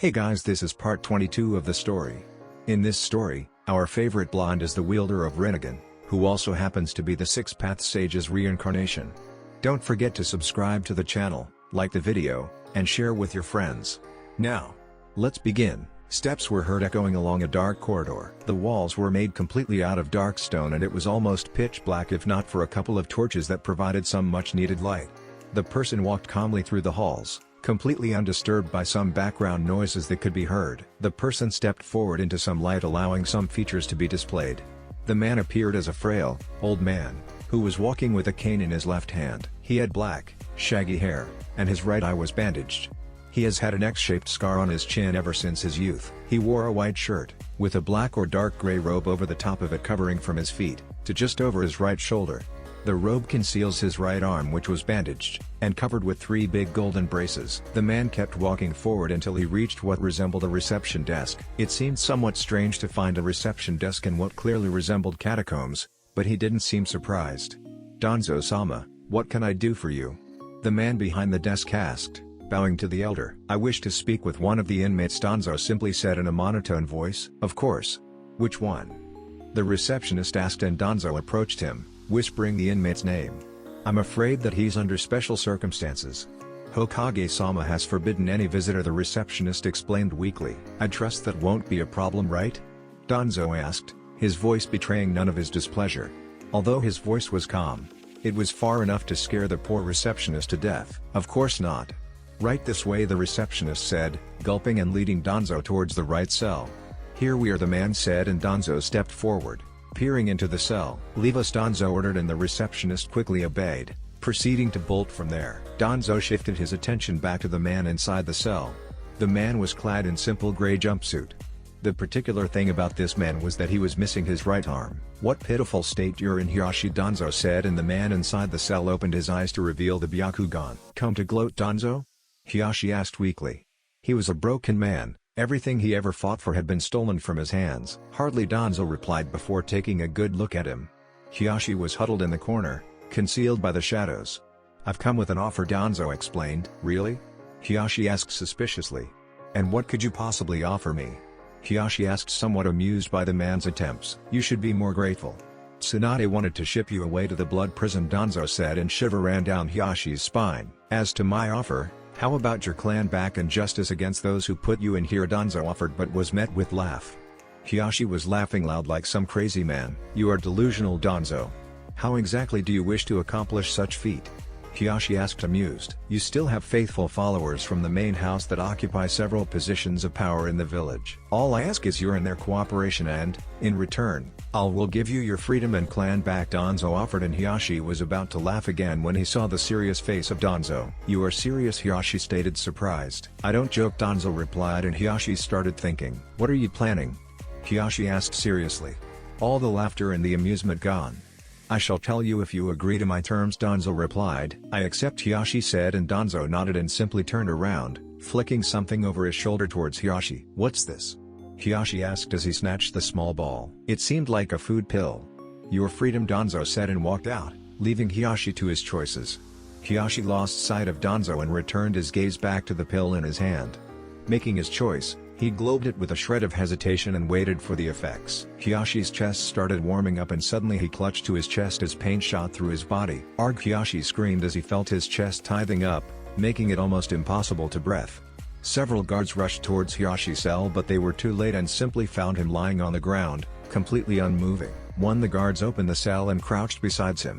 Hey guys, this is part 22 of the story. In this story, our favorite blonde is the wielder of Rinnegan, who also happens to be the Six Path Sage's reincarnation. Don't forget to subscribe to the channel, like the video, and share with your friends. Now, let's begin. Steps were heard echoing along a dark corridor. The walls were made completely out of dark stone and it was almost pitch black if not for a couple of torches that provided some much-needed light. The person walked calmly through the halls, completely undisturbed by some background noises that could be heard. The person stepped forward into some light, allowing some features to be displayed. The man appeared as a frail, old man, who was walking with a cane in his left hand. He had black, shaggy hair, and his right eye was bandaged. He has had an X-shaped scar on his chin ever since his youth. He wore a white shirt, with a black or dark gray robe over the top of it covering from his feet, to just over his right shoulder. The robe conceals his right arm, which was bandaged, and covered with 3 big golden braces. The man kept walking forward until he reached what resembled a reception desk. It seemed somewhat strange to find a reception desk in what clearly resembled catacombs, but he didn't seem surprised. "Danzo-sama, what can I do for you?" the man behind the desk asked, bowing to the elder. "I wish to speak with one of the inmates," Danzo simply said in a monotone voice. "Of course. Which one?" the receptionist asked, and Danzo approached him, whispering the inmate's name. "I'm afraid that he's under special circumstances. Hokage-sama has forbidden any visitor," the receptionist explained weakly. "I trust that won't be a problem, right?" Danzo asked, his voice betraying none of his displeasure. Although his voice was calm, it was far enough to scare the poor receptionist to death. "Of course not. Right this way," the receptionist said, gulping and leading Danzo towards the right cell. "Here we are," the man said, and Danzo stepped forward, peering into the cell. "Leave us," Danzo ordered, and the receptionist quickly obeyed, proceeding to bolt from there. Danzo shifted his attention back to the man inside the cell. The man was clad in simple gray jumpsuit. The particular thing about this man was that he was missing his right arm. "What pitiful state you're in, Hiyashi," Danzo said, and the man inside the cell opened his eyes to reveal the Byakugan. "Come to gloat, Danzo?" Hiyashi asked weakly. He was a broken man. Everything he ever fought for had been stolen from his hands. "Hardly," Danzo replied before taking a good look at him. Hiyashi was huddled in the corner, concealed by the shadows. "I've come with an offer," Danzo explained. "Really?" Hiyashi asked suspiciously. "And what could you possibly offer me?" Hiyashi asked, somewhat amused by the man's attempts. "You should be more grateful. Tsunade wanted to ship you away to the blood prison," Danzo said, and shiver ran down Hiyashi's spine. "As to my offer, how about your clan back and justice against those who put you in here?" Danzo offered, but was met with laugh. Hiyashi was laughing loud like some crazy man. "You are delusional, Danzo. How exactly do you wish to accomplish such feat?" Hiyashi asked, amused. "You still have faithful followers from the main house that occupy several positions of power in the village. All I ask is your and their cooperation, and, in return, will give you your freedom and clan back," Danzo offered, and Hiyashi was about to laugh again when he saw the serious face of Danzo. "You are serious?" Hiyashi stated, surprised. "I don't joke," Danzo replied, and Hiyashi started thinking. "What are you planning?" Hiyashi asked seriously. All the laughter and the amusement gone. "I shall tell you if you agree to my terms," Danzo replied. "I accept," Hiyashi said, and Danzo nodded and simply turned around, flicking something over his shoulder towards Hiyashi. "What's this?" Hiyashi asked as he snatched the small ball. It seemed like a food pill. "Your freedom," Danzo said, and walked out, leaving Hiyashi to his choices. Hiyashi lost sight of Danzo and returned his gaze back to the pill in his hand. Making his choice, he globed it with a shred of hesitation and waited for the effects. Hiyashi's chest started warming up and suddenly he clutched to his chest as pain shot through his body. "Arg!" Hiyashi screamed as he felt his chest tithing up, making it almost impossible to breathe. Several guards rushed towards Hiyashi's cell, but they were too late and simply found him lying on the ground, completely unmoving. One of the guards opened the cell and crouched beside him.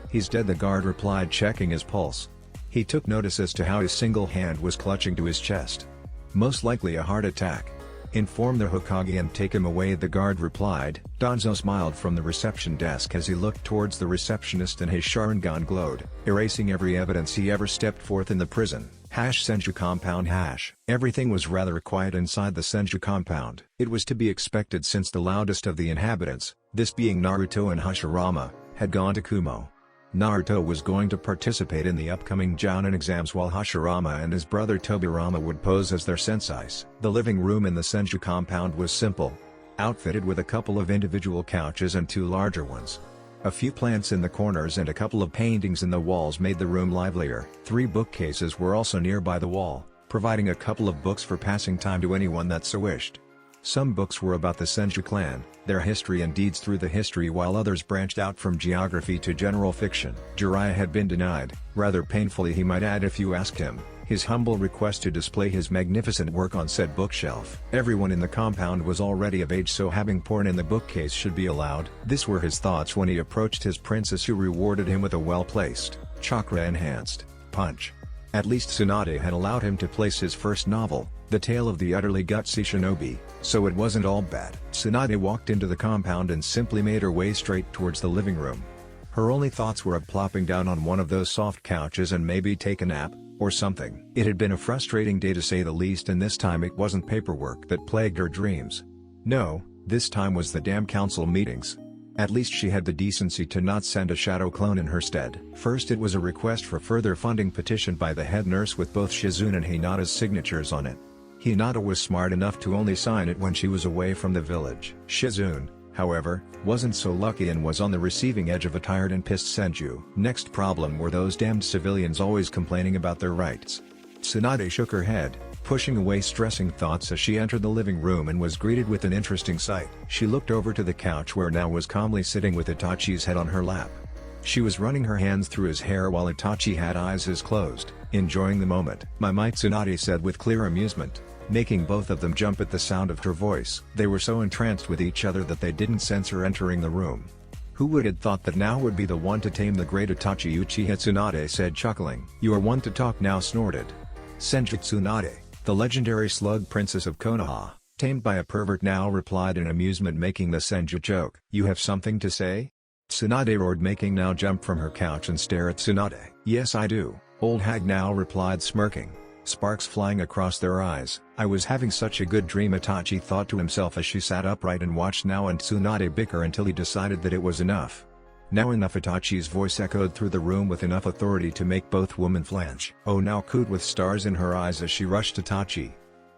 "He's dead," the guard replied, checking his pulse. He took notice as to how his single hand was clutching to his chest. "Most likely a heart attack. Inform the Hokage and take him away," the guard replied. Danzo smiled from the reception desk as he looked towards the receptionist, and his Sharingan glowed, erasing every evidence he ever stepped forth in the prison. Senju compound. Everything was rather quiet inside the Senju compound. It was to be expected since the loudest of the inhabitants, this being Naruto and Hashirama, had gone to Kumo. Naruto was going to participate in the upcoming Jounin exams, while Hashirama and his brother Tobirama would pose as their senseis. The living room in the Senju compound was simple, outfitted with a couple of individual couches and 2 larger ones. A few plants in the corners and a couple of paintings in the walls made the room livelier. 3 bookcases were also nearby the wall, providing a couple of books for passing time to anyone that so wished. Some books were about the Senju clan, their history and deeds through the history, while others branched out from geography to general fiction. Jiraiya had been denied, rather painfully he might add if you ask him, his humble request to display his magnificent work on said bookshelf. Everyone in the compound was already of age, so having porn in the bookcase should be allowed. This were his thoughts when he approached his princess, who rewarded him with a well-placed, chakra-enhanced punch. At least Tsunade had allowed him to place his first novel, The Tale of the Utterly Gutsy Shinobi, so it wasn't all bad. Tsunade walked into the compound and simply made her way straight towards the living room. Her only thoughts were of plopping down on one of those soft couches and maybe take a nap, or something. It had been a frustrating day to say the least, and this time it wasn't paperwork that plagued her dreams. No, this time was the damn council meetings. At least she had the decency to not send a shadow clone in her stead. First, it was a request for further funding petitioned by the head nurse with both Shizune and Hinata's signatures on it. Hinata was smart enough to only sign it when she was away from the village. Shizune, however, wasn't so lucky and was on the receiving edge of a tired and pissed Senju. Next problem were those damned civilians always complaining about their rights. Tsunade shook her head, pushing away stressing thoughts as she entered the living room and was greeted with an interesting sight. She looked over to the couch where now was calmly sitting with Itachi's head on her lap. She was running her hands through his hair while Itachi had eyes closed, enjoying the moment. "My might," Tsunade said with clear amusement, making both of them jump at the sound of her voice. They were so entranced with each other that they didn't sense her entering the room. Who would have thought that now would be the one to tame the great Itachi Uchiha, Tsunade said, chuckling. "You are one to talk now," snorted Senju Tsunade, the legendary slug princess of Konoha, tamed by a pervert, now replied in amusement, making the Senju joke. "You have something to say?" Tsunade roared, making now jump from her couch and stare at Tsunade. "Yes I do," old hag now replied, smirking, sparks flying across their eyes. "I was having such a good dream," Itachi thought to himself as she sat upright and watched now and Tsunade bicker until he decided that it was enough. "Now enough," Itachi's voice echoed through the room with enough authority to make both women flinch. Oh, now cooed with stars in her eyes as she rushed Itachi.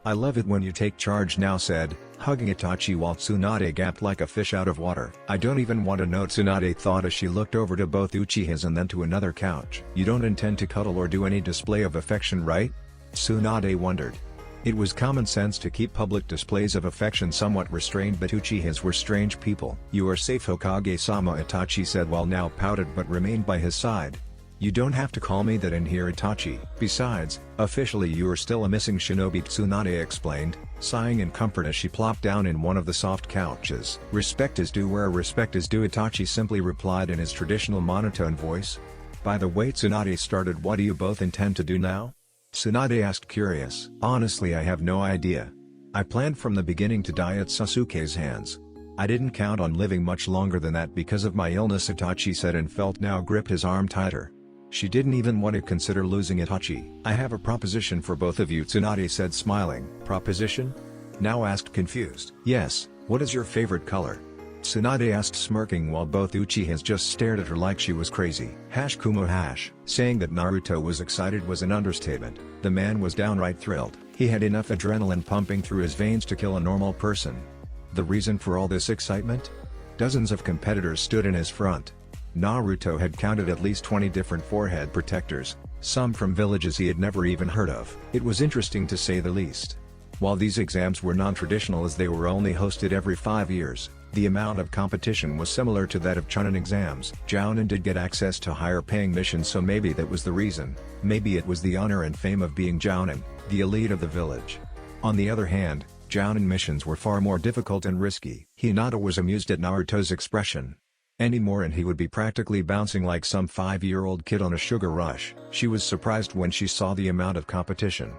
"I love it when you take charge," now said, hugging Itachi while Tsunade gasped like a fish out of water. "I don't even want to know," Tsunade thought as she looked over to both Uchihas and then to another couch. "You don't intend to cuddle or do any display of affection, right?" Tsunade wondered. It was common sense to keep public displays of affection somewhat restrained, but Uchihas were strange people. "You are safe, Hokage-sama," Itachi said while now pouted but remained by his side. "You don't have to call me that in here, Itachi. Besides, officially you are still a missing shinobi," Tsunade explained, sighing in comfort as she plopped down in one of the soft couches. "Respect is due where respect is due," Itachi simply replied in his traditional monotone voice. "By the way," Tsunade started, "what do you both intend to do now?" Tsunade asked, curious. "Honestly, I have no idea. I planned from the beginning to die at Sasuke's hands. I didn't count on living much longer than that because of my illness," Itachi said, and felt now grip his arm tighter. She didn't even want to consider losing Itachi. "I have a proposition for both of you," Tsunade said, smiling. "Proposition?" now asked, confused. "Yes, what is your favorite color?" Tsunade asked, smirking while both Uchihas just stared at her like she was crazy. Kumo hash. Saying that Naruto was excited was an understatement. The man was downright thrilled. He had enough adrenaline pumping through his veins to kill a normal person. The reason for all this excitement? Dozens of competitors stood in his front. Naruto had counted at least 20 different forehead protectors, some from villages he had never even heard of. It was interesting to say the least. While these exams were non-traditional as they were only hosted every 5 years, the amount of competition was similar to that of Chunin exams. Jounin did get access to higher paying missions, so maybe that was the reason. Maybe it was the honor and fame of being Jounin, the elite of the village. On the other hand, Jounin missions were far more difficult and risky. Hinata was amused at Naruto's expression. Anymore and he would be practically bouncing like some 5-year-old kid on a sugar rush. She was surprised when she saw the amount of competition.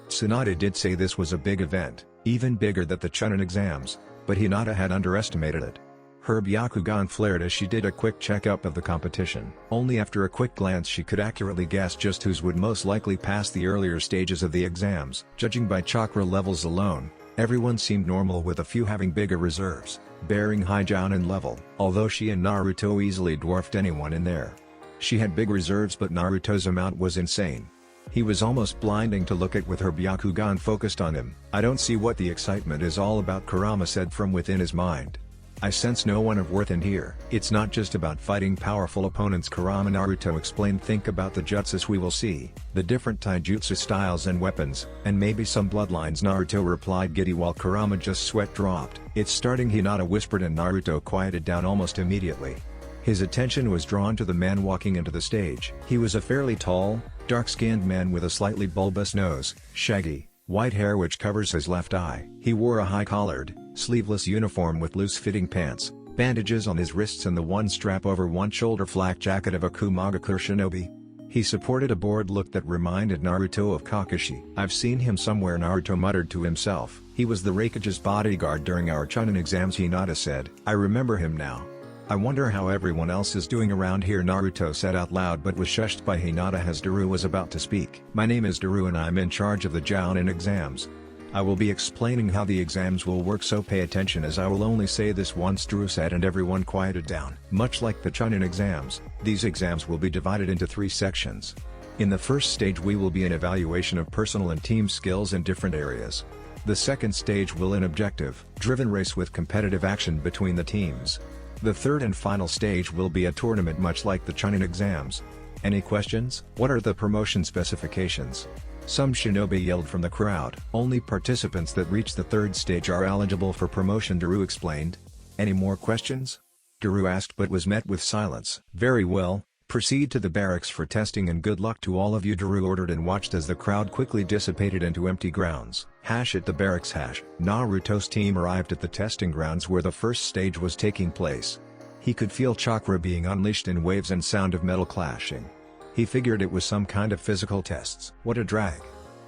Tsunade did say this was a big event, even bigger than the Chunin exams, but Hinata had underestimated it. Her Byakugan flared as she did a quick checkup of the competition. Only after a quick glance she could accurately guess just whose would most likely pass the earlier stages of the exams. Judging by chakra levels alone, everyone seemed normal, with a few having bigger reserves, bearing high Jounin level. Although she and Naruto easily dwarfed anyone in there. She had big reserves, but Naruto's amount was insane. He was almost blinding to look at with her Byakugan focused on him. "I don't see what the excitement is all about," Kurama said from within his mind. I sense no one of worth in here. It's not just about fighting powerful opponents, Kurama Naruto explained. Think about the jutsus we will see, the different taijutsu styles and weapons, and maybe some bloodlines, Naruto replied, giddy while Kurama just sweat dropped. It's starting, Hinata whispered, and Naruto quieted down almost immediately. His attention was drawn to the man walking into the stage. He was a fairly tall, dark-skinned man with a slightly bulbous nose, shaggy, white hair which covers his left eye. He wore a high-collared, sleeveless uniform with loose-fitting pants, bandages on his wrists and the one strap over one shoulder flak jacket of a Kumagakure shinobi. He supported a bored look that reminded Naruto of Kakashi. I've seen him somewhere, Naruto muttered to himself. He was the Raikage's bodyguard during our Chunin exams, Hinata said. I remember him now. I wonder how everyone else is doing around here, Naruto said out loud but was shushed by Hinata as Daru was about to speak. My name is Daru and I'm in charge of the Jounin exams. I will be explaining how the exams will work, so pay attention as I will only say this once, Daru said, and everyone quieted down. Much like the Chunin exams, these exams will be divided into 3 sections. In the first stage we will be an evaluation of personal and team skills in different areas. The second stage will an objective-driven race with competitive action between the teams. The third and final stage will be a tournament much like the Chunin exams. Any questions? What are the promotion specifications? Some shinobi yelled from the crowd. Only participants that reach the third stage are eligible for promotion, Daru explained. Any more questions? Daru asked but was met with silence. Very well, proceed to the barracks for testing and good luck to all of you, Daru ordered and watched as the crowd quickly dissipated into empty grounds. At the barracks. Naruto's team arrived at the testing grounds where the first stage was taking place. He could feel chakra being unleashed in waves and sound of metal clashing. He figured it was some kind of physical tests. What a drag.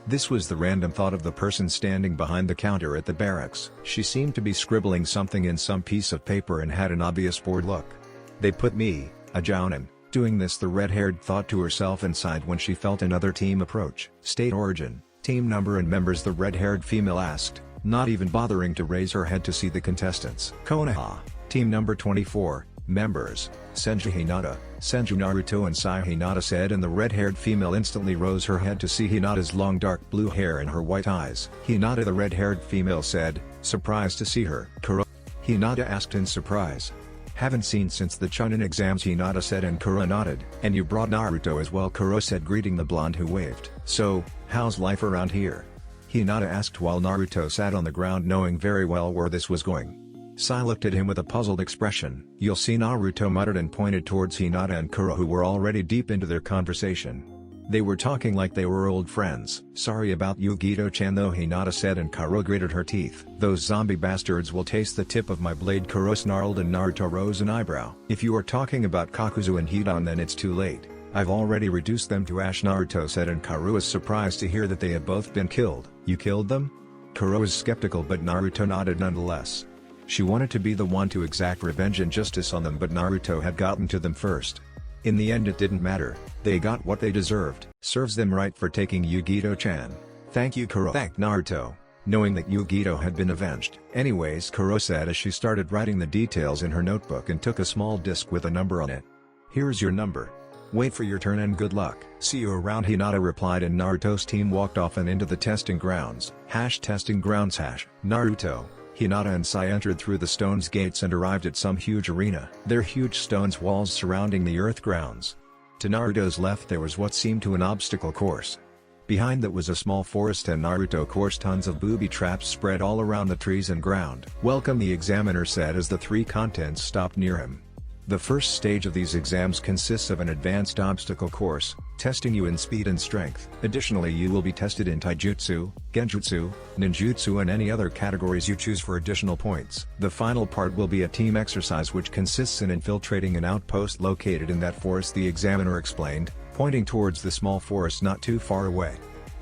This was the random thought of the person standing behind the counter at the barracks. She seemed to be scribbling something in some piece of paper and had an obvious bored look. They put me, a Jounin, doing this, the red-haired thought to herself and sighed when she felt another team approach. State origin, team number and members, the red-haired female asked, not even bothering to raise her head to see the contestants. Konoha, team number 24, members, Senju Hinata, Senju Naruto and Sai, Hinata said, and the red-haired female instantly rose her head to see Hinata's long dark blue hair and her white eyes. Hinata, the red-haired female said, surprised to see her. Kuro? Hinata asked in surprise. Haven't seen since the Chunin exams, Hinata said, and Kuro nodded. And you brought Naruto as well, Kuro said, greeting the blonde who waved. So, how's life around here? Hinata asked while Naruto sat on the ground knowing very well where this was going. Sai looked at him with a puzzled expression. You'll see, Naruto muttered and pointed towards Hinata and Kuro, who were already deep into their conversation. They were talking like they were old friends. Sorry about Yugito-chan though, Hinata said, and Kuro gritted her teeth. Those zombie bastards will taste the tip of my blade, Kuro snarled, and Naruto rose an eyebrow. If you are talking about Kakuzu and Hidan then it's too late. I've already reduced them to ash, Naruto said, and Kuro was surprised to hear that they had both been killed. You killed them? Kuro was skeptical but Naruto nodded nonetheless. She wanted to be the one to exact revenge and justice on them, but Naruto had gotten to them first. In the end it didn't matter, they got what they deserved. Serves them right for taking Yugito-chan. Thank you, Kuro, thanked Naruto, knowing that Yugito had been avenged. Anyways, Kuro said as she started writing the details in her notebook and took a small disc with a number on it. Here's your number. Wait for your turn and good luck. See you around, Hinata replied, and Naruto's team walked off and into the testing grounds. Testing grounds. Naruto, Hinata and Sai entered through the stone's gates and arrived at some huge arena. There huge stones walls surrounding the earth grounds. To Naruto's left there was what seemed to an obstacle course. Behind that was a small forest and Naruto coursed tons of booby traps spread all around the trees and ground. Welcome, the examiner said as the 3 contents stopped near him. The first stage of these exams consists of an advanced obstacle course, testing you in speed and strength. Additionally, you will be tested in taijutsu, genjutsu, ninjutsu and any other categories you choose for additional points. The final part will be a team exercise which consists in infiltrating an outpost located in that forest, the examiner explained, pointing towards the small forest not too far away.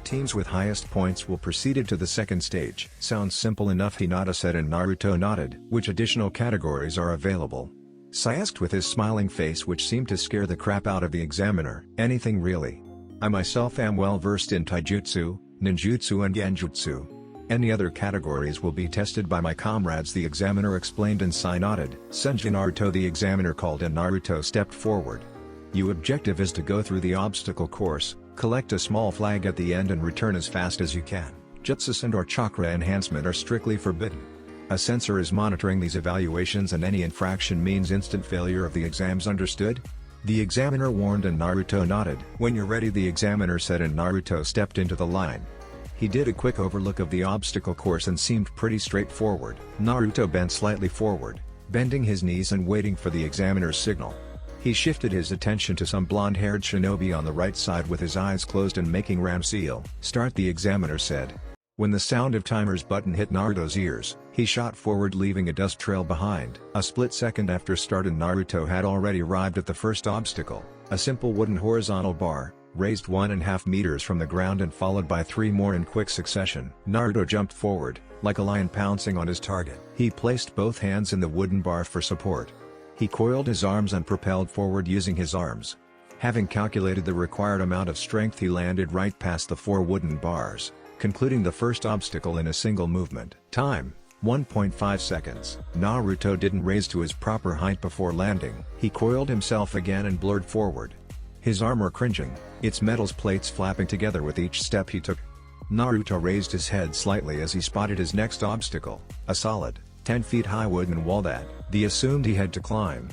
Teams with highest points will proceed to the second stage. Sounds simple enough, Hinata said, and Naruto nodded. Which additional categories are available? Sai asked with his smiling face, which seemed to scare the crap out of the examiner. Anything really. I myself am well versed in taijutsu, ninjutsu and genjutsu. Any other categories will be tested by my comrades, the examiner explained, and Sai nodded. Senju Naruto, the examiner called, and Naruto stepped forward. Your objective is to go through the obstacle course, collect a small flag at the end and return as fast as you can. Jutsus and or chakra enhancement are strictly forbidden. A sensor is monitoring these evaluations and any infraction means instant failure of the exams, understood? The examiner warned and Naruto nodded. When you're ready, the examiner said, and Naruto stepped into the line. He did a quick overlook of the obstacle course and seemed pretty straightforward. Naruto bent slightly forward, bending his knees and waiting for the examiner's signal. He shifted his attention to some blonde-haired shinobi on the right side with his eyes closed and making ram seal. Start, the examiner said. When the sound of timer's button hit Naruto's ears, he shot forward, leaving a dust trail behind. A split second after start and Naruto had already arrived at the first obstacle, a simple wooden horizontal bar, raised 1.5 meters from the ground and followed by 3 more in quick succession. Naruto jumped forward, like a lion pouncing on his target. He placed both hands in the wooden bar for support. He coiled his arms and propelled forward using his arms. Having calculated the required amount of strength, he landed right past the 4 wooden bars, concluding the first obstacle in a single movement. Time: 1.5 seconds. Naruto didn't raise to his proper height before landing. He coiled himself again and blurred forward, his armor cringing, its metal plates flapping together with each step he took. Naruto raised his head slightly as he spotted his next obstacle, a solid, 10 feet high wooden wall that he assumed he had to climb.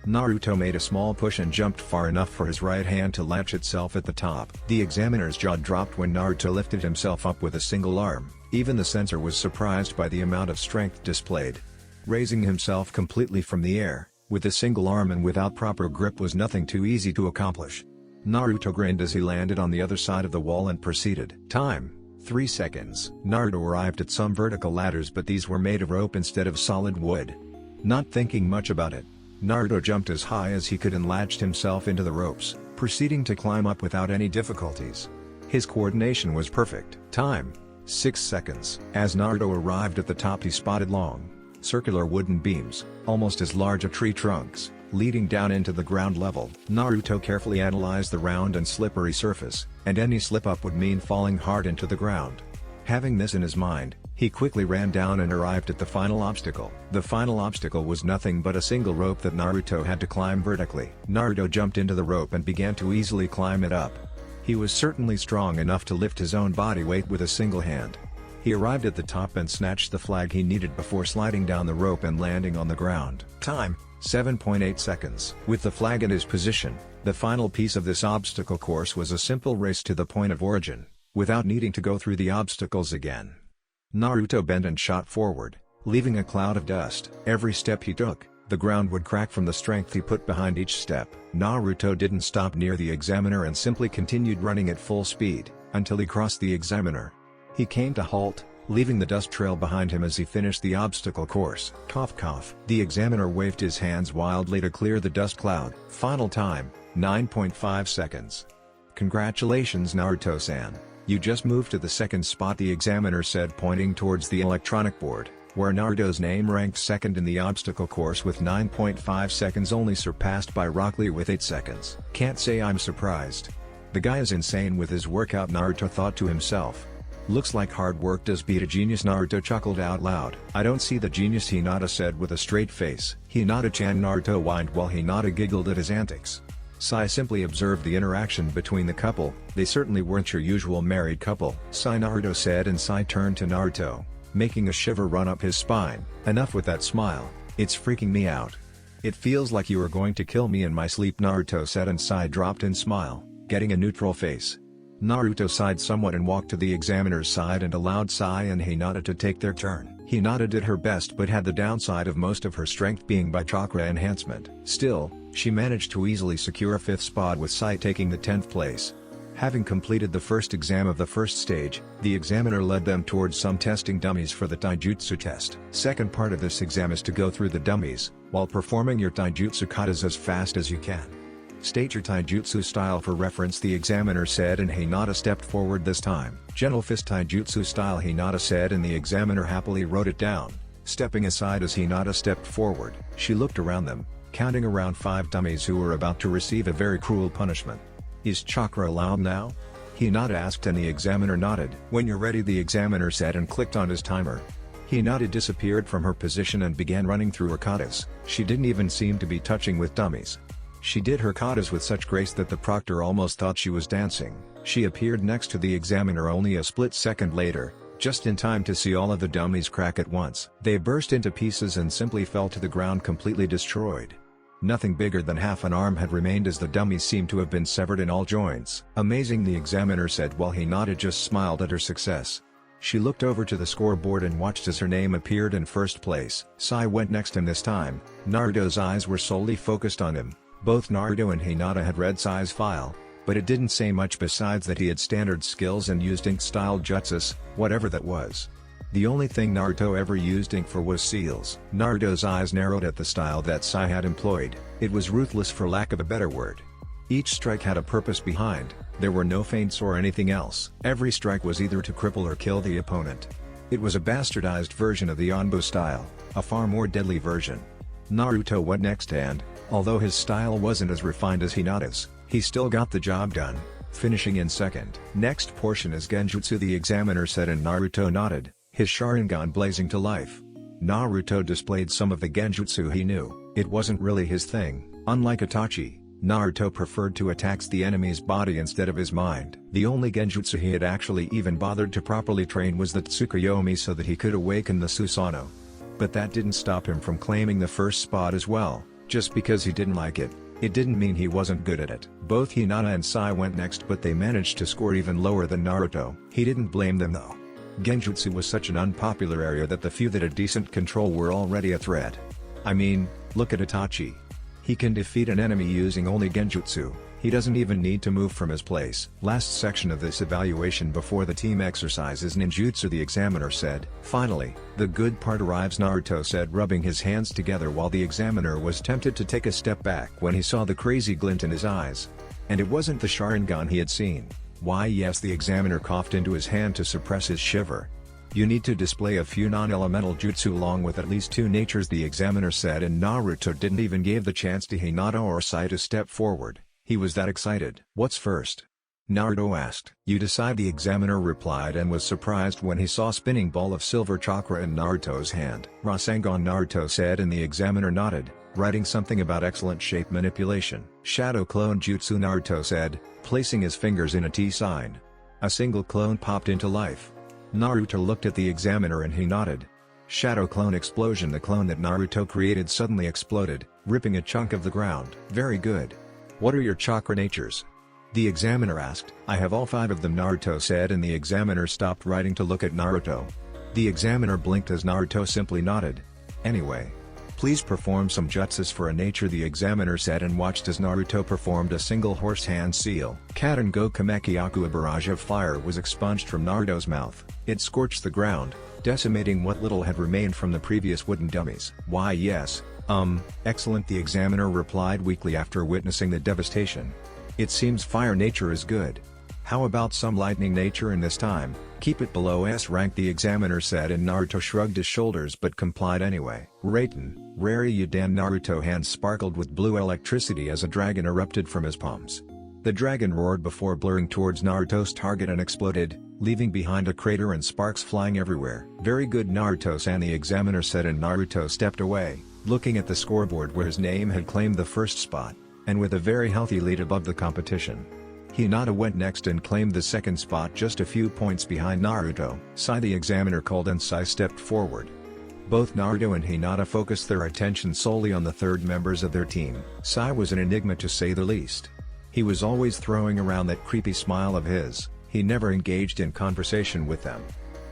Naruto made a small push and jumped far enough for his right hand to latch itself at the top. The examiner's jaw dropped when Naruto lifted himself up with a single arm. Even the censor was surprised by the amount of strength displayed. Raising himself completely from the air, with a single arm and without proper grip, was nothing too easy to accomplish. Naruto grinned as he landed on the other side of the wall and proceeded. Time: 3 seconds. Naruto arrived at some vertical ladders, but these were made of rope instead of solid wood. Not thinking much about it, Naruto jumped as high as he could and latched himself into the ropes, proceeding to climb up without any difficulties. His coordination was perfect. Time: 6 seconds. As Naruto arrived at the top, he spotted long, circular wooden beams, almost as large as tree trunks, leading down into the ground level. Naruto carefully analyzed the round and slippery surface, and any slip-up would mean falling hard into the ground. Having this in his mind, he quickly ran down and arrived at the final obstacle. The final obstacle was nothing but a single rope that Naruto had to climb vertically. Naruto jumped into the rope and began to easily climb it up. He was certainly strong enough to lift his own body weight with a single hand. He arrived at the top and snatched the flag he needed before sliding down the rope and landing on the ground. Time: 7.8 seconds. With the flag in his position, the final piece of this obstacle course was a simple race to the point of origin, without needing to go through the obstacles again. Naruto bent and shot forward, leaving a cloud of dust. Every step he took, the ground would crack from the strength he put behind each step. Naruto didn't stop near the examiner and simply continued running at full speed, until he crossed the examiner. He came to halt, leaving the dust trail behind him as he finished the obstacle course. Cough cough. The examiner waved his hands wildly to clear the dust cloud. Final time: 9.5 seconds. Congratulations, Naruto-san. You just moved to the second spot, the examiner said, pointing towards the electronic board, where Naruto's name ranked second in the obstacle course with 9.5 seconds, only surpassed by Rock Lee with 8 seconds. Can't say I'm surprised. The guy is insane with his workout, Naruto thought to himself. Looks like hard work does beat a genius, Naruto chuckled out loud. I don't see the genius, Hinata said with a straight face. Hinata-chan, Naruto whined while Hinata giggled at his antics. Sai simply observed the interaction between the couple. They certainly weren't your usual married couple, Sai, Naruto said, and Sai turned to Naruto, making a shiver run up his spine. Enough with that smile, it's freaking me out. It feels like you are going to kill me in my sleep, Naruto said, and Sai dropped in smile, getting a neutral face. Naruto sighed somewhat and walked to the examiner's side and allowed Sai and Hinata to take their turn. Hinata did her best but had the downside of most of her strength being by chakra enhancement. Still, she managed to easily secure a 5th spot with Sai taking the 10th place. Having completed the first exam of the first stage, the examiner led them towards some testing dummies for the taijutsu test. Second part of this exam is to go through the dummies, while performing your taijutsu katas as fast as you can. State your taijutsu style for reference, the examiner said, and Hinata stepped forward this time. Gentle fist taijutsu style, Hinata said, and the examiner happily wrote it down, stepping aside as Hinata stepped forward. She looked around them, counting around 5 dummies who were about to receive a very cruel punishment. Is chakra allowed now? Hinata asked, and the examiner nodded. When you're ready, the examiner said, and clicked on his timer. Hinata disappeared from her position and began running through her katas. She didn't even seem to be touching with dummies. She did her katas with such grace that the proctor almost thought she was dancing. She appeared next to the examiner only a split second later, just in time to see all of the dummies crack at once. They burst into pieces and simply fell to the ground completely destroyed. Nothing bigger than half an arm had remained as the dummies seemed to have been severed in all joints. Amazing, the examiner said while Hinata just smiled at her success. She looked over to the scoreboard and watched as her name appeared in first place. Sai went next and this time, Naruto's eyes were solely focused on him. Both Naruto and Hinata had read Sai's file, but it didn't say much besides that he had standard skills and used ink-style jutsus, whatever that was. The only thing Naruto ever used ink for was seals. Naruto's eyes narrowed at the style that Sai had employed. It was ruthless for lack of a better word. Each strike had a purpose behind, there were no feints or anything else. Every strike was either to cripple or kill the opponent. It was a bastardized version of the Onbo style, a far more deadly version. Naruto went next and, although his style wasn't as refined as Hinata's, he still got the job done, finishing in second. Next portion is Genjutsu, the examiner said, and Naruto nodded, his Sharingan blazing to life. Naruto displayed some of the Genjutsu he knew. It wasn't really his thing. Unlike Itachi, Naruto preferred to attack the enemy's body instead of his mind. The only Genjutsu he had actually even bothered to properly train was the Tsukuyomi so that he could awaken the Susanoo. But that didn't stop him from claiming the first spot as well. Just because he didn't like it, it didn't mean he wasn't good at it. Both Hinata and Sai went next, but they managed to score even lower than Naruto. He didn't blame them though. Genjutsu was such an unpopular area that the few that had decent control were already a threat. I mean, look at Itachi. He can defeat an enemy using only Genjutsu, he doesn't even need to move from his place. Last section of this evaluation before the team exercise is ninjutsu, the examiner said. Finally, the good part arrives, Naruto said, rubbing his hands together while the examiner was tempted to take a step back when he saw the crazy glint in his eyes. And it wasn't the Sharingan he had seen. Why yes, the examiner coughed into his hand to suppress his shiver. You need to display a few non-elemental jutsu along with at least 2 natures, the examiner said, and Naruto didn't even give the chance to Hinata or Sai to step forward. He was that excited. What's first? Naruto asked. You decide, the examiner replied, and was surprised when he saw a spinning ball of silver chakra in Naruto's hand. Rasengan, Naruto said, and the examiner nodded, writing something about excellent shape manipulation. Shadow clone jutsu, Naruto said, placing his fingers in a T sign. A single clone popped into life. Naruto looked at the examiner and he nodded. Shadow clone explosion. The clone that Naruto created suddenly exploded, ripping a chunk of the ground. Very good. What are your chakra natures? The examiner asked. I have all 5 of them, Naruto said, and the examiner stopped writing to look at Naruto. The examiner blinked as Naruto simply nodded. Anyway, please perform some jutsus for a nature, the examiner said, and watched as Naruto performed a single horse hand seal. Katen go Kamekiyaku. A barrage of fire was expunged from Naruto's mouth. It scorched the ground, decimating what little had remained from the previous wooden dummies. Why yes, excellent, the examiner replied weakly after witnessing the devastation. It seems fire nature is good. How about some lightning nature in this time? Keep it below S rank, the examiner said, and Naruto shrugged his shoulders but complied anyway. Raiten, Rari Yudan. Naruto hands sparkled with blue electricity as a dragon erupted from his palms. The dragon roared before blurring towards Naruto's target and exploded, leaving behind a crater and sparks flying everywhere. Very good, Naruto-san, the examiner said, and Naruto stepped away, looking at the scoreboard where his name had claimed the first spot, and with a very healthy lead above the competition. Hinata went next and claimed the second spot, just a few points behind Naruto. Sai, the examiner called, and Sai stepped forward. Both Naruto and Hinata focused their attention solely on the third members of their team. Sai was an enigma to say the least. He was always throwing around that creepy smile of his. He never engaged in conversation with them.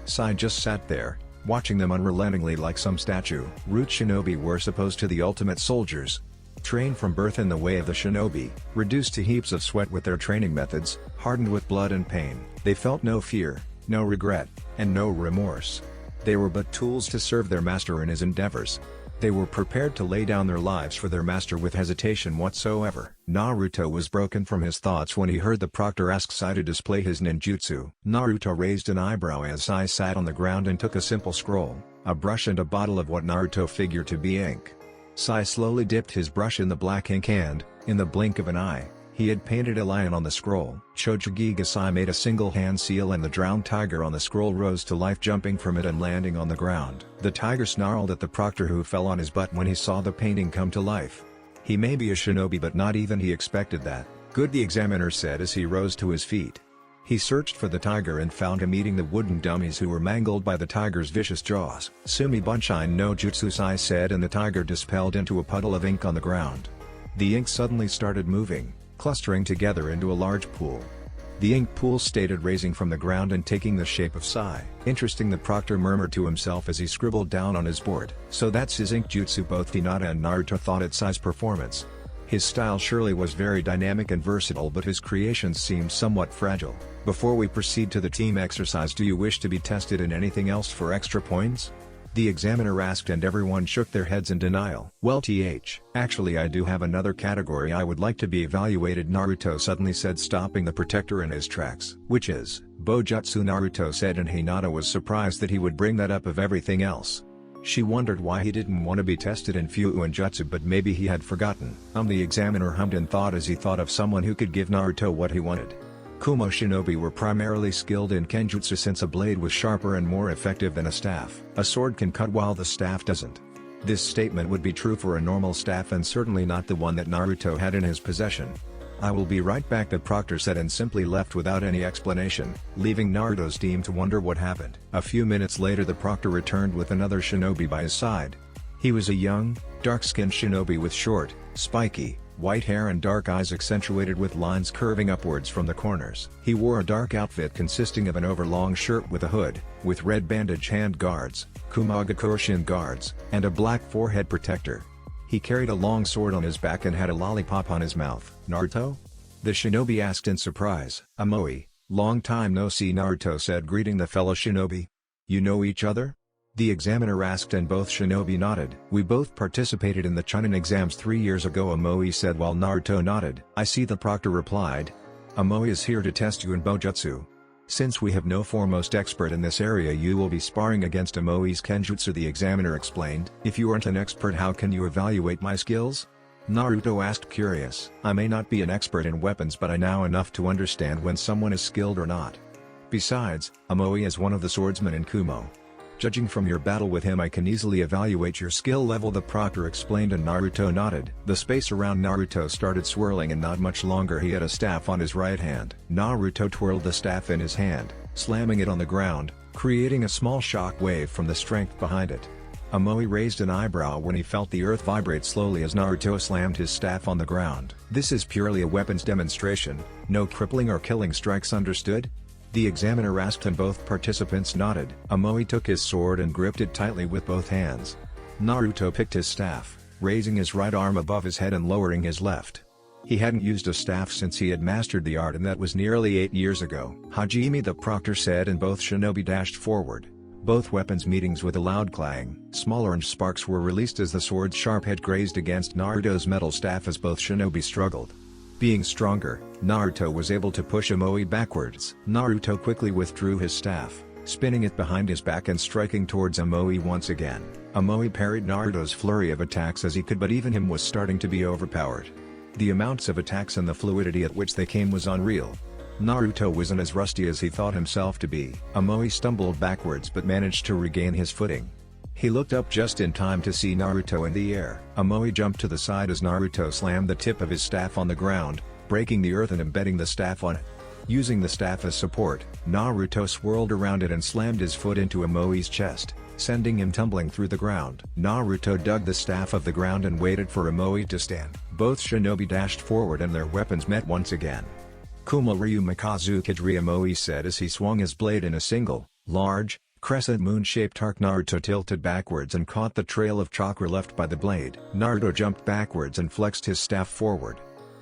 Sai just sat there, watching them unrelentingly like some statue. Root shinobi were supposed to the ultimate soldiers. Trained from birth in the way of the shinobi, reduced to heaps of sweat with their training methods, hardened with blood and pain. They felt no fear, no regret, and no remorse. They were but tools to serve their master in his endeavors. They were prepared to lay down their lives for their master with hesitation whatsoever. Naruto was broken from his thoughts when he heard the proctor ask Sai to display his ninjutsu. Naruto raised an eyebrow as Sai sat on the ground and took a simple scroll, a brush and a bottle of what Naruto figured to be ink. Sai slowly dipped his brush in the black ink and, in the blink of an eye, he had painted a lion on the scroll. Chojigiga Sai made a single hand seal and the drowned tiger on the scroll rose to life, jumping from it and landing on the ground. The tiger snarled at the proctor, who fell on his butt when he saw the painting come to life. He may be a shinobi, but not even he expected that. Good, the examiner said as he rose to his feet. He searched for the tiger and found him eating the wooden dummies who were mangled by the tiger's vicious jaws. "Sumi Bunshin no Jutsusai," said, and the tiger dispelled into a puddle of ink on the ground. The ink suddenly started moving, clustering together into a large pool. The ink pool started raising from the ground and taking the shape of Sai. "Interesting," the proctor murmured to himself as he scribbled down on his board. "So that's his ink jutsu." Both Hinata and Naruto thought at Sai's performance. His style surely was very dynamic and versatile, but his creations seemed somewhat fragile. "Before we proceed to the team exercise, do you wish to be tested in anything else for extra points?" the examiner asked, and everyone shook their heads in denial. "Well, actually I do have another category I would like to be evaluated," Naruto suddenly said, stopping the protector in his tracks. "Which is Bojutsu?" Naruto said, and Hinata was surprised that he would bring that up of everything else. She wondered why he didn't want to be tested in Fuuin and Jutsu, but maybe he had forgotten. The examiner hummed and thought as he thought of someone who could give Naruto what he wanted. Kumo shinobi were primarily skilled in kenjutsu, since a blade was sharper and more effective than a staff. A sword can cut while the staff doesn't. This statement would be true for a normal staff and certainly not the one that Naruto had in his possession. "I will be right back," the proctor said, and simply left without any explanation, leaving Naruto's team to wonder what happened. A few minutes later the proctor returned with another shinobi by his side. He was a young, dark-skinned shinobi with short, spiky, white hair and dark eyes accentuated with lines curving upwards from the corners. He wore a dark outfit consisting of an overlong shirt with a hood, with red bandage hand guards, kumagakure shin guards, and a black forehead protector. He carried a long sword on his back and had a lollipop on his mouth. "Naruto?" the shinobi asked in surprise. "Amoy, long time no see," Naruto said, greeting the fellow shinobi. "You know each other?" the examiner asked, and both shinobi nodded. "We both participated in the Chunin exams 3 years ago," Amoy said, while Naruto nodded. "I see," the proctor replied. "Amoy is here to test you in Bojutsu. Since we have no foremost expert in this area, you will be sparring against Amoy's kenjutsu," the examiner explained. "If you aren't an expert, how can you evaluate my skills?" Naruto asked, curious. "I may not be an expert in weapons, but I know enough to understand when someone is skilled or not. Besides, Amoy is one of the swordsmen in Kumo. Judging from your battle with him, I can easily evaluate your skill level," the proctor explained, and Naruto nodded. The space around Naruto started swirling, and not much longer he had a staff on his right hand. Naruto twirled the staff in his hand, slamming it on the ground, creating a small shock wave from the strength behind it. Amoy raised an eyebrow when he felt the earth vibrate slowly as Naruto slammed his staff on the ground. "This is purely a weapons demonstration, no crippling or killing strikes, understood?" the examiner asked, and both participants nodded. Amoy took his sword and gripped it tightly with both hands. Naruto picked his staff, raising his right arm above his head and lowering his left. He hadn't used a staff since he had mastered the art, and that was nearly 8 years ago. "Hajime," the proctor said, and both shinobi dashed forward. Both weapons meetings with a loud clang. Small orange sparks were released as the sword's sharp head grazed against Naruto's metal staff as both shinobi struggled. Being stronger, Naruto was able to push Amoy backwards. Naruto quickly withdrew his staff, spinning it behind his back and striking towards Amoy once again. Amoy parried Naruto's flurry of attacks as he could, but even him was starting to be overpowered. The amounts of attacks and the fluidity at which they came was unreal. Naruto wasn't as rusty as he thought himself to be. Amoy stumbled backwards but managed to regain his footing. He looked up just in time to see Naruto in the air. Amoy jumped to the side as Naruto slammed the tip of his staff on the ground, breaking the earth and embedding the staff on it. Using the staff as support, Naruto swirled around it and slammed his foot into Amoy's chest, sending him tumbling through the ground. Naruto dug the staff of the ground and waited for Amoy to stand. Both shinobi dashed forward and their weapons met once again. "Kumo Ryu Mikazu Kidri," Amoy said as he swung his blade in a single, large, crescent moon-shaped arc. Naruto tilted backwards and caught the trail of chakra left by the blade. Naruto jumped backwards and flexed his staff forward.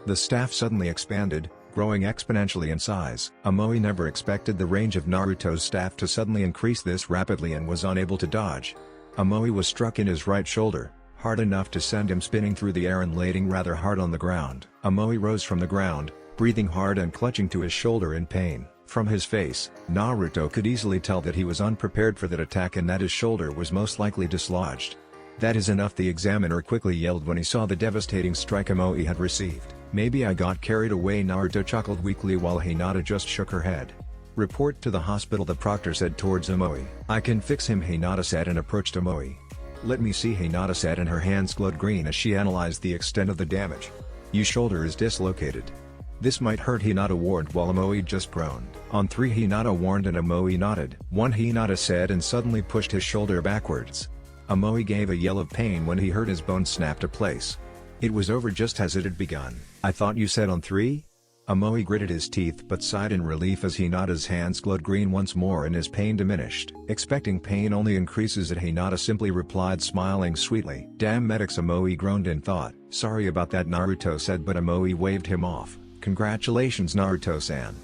The staff suddenly expanded, growing exponentially in size. Amoy never expected the range of Naruto's staff to suddenly increase this rapidly and was unable to dodge. Amoy was struck in his right shoulder, hard enough to send him spinning through the air and landing rather hard on the ground. Amoy rose from the ground, breathing hard and clutching to his shoulder in pain. From his face, Naruto could easily tell that he was unprepared for that attack and that his shoulder was most likely dislodged. "That is enough," the examiner quickly yelled when he saw the devastating strike Amoy had received. "Maybe I got carried away," Naruto chuckled weakly while Hinata just shook her head. "Report to the hospital," the proctor said towards Amoy. "I can fix him," Hinata said and approached Amoy. "Let me see," Hinata said, and her hands glowed green as she analyzed the extent of the damage. "Your shoulder is dislocated. This might hurt, Hinata warned while Amoe just groaned. On 3 Hinata warned and Amoe nodded. 1 Hinata said and suddenly pushed his shoulder backwards. Amoe gave a yell of pain when he heard his bone snap to place. It was over just as it had begun. I thought you said on 3? Amoe gritted his teeth but sighed in relief as Hinata's hands glowed green once more and his pain diminished. Expecting pain only increases it, Hinata simply replied, smiling sweetly. Damn medics, Amoe groaned in thought. Sorry about that, Naruto said, but Amoe waved him off. Congratulations, Naruto-san.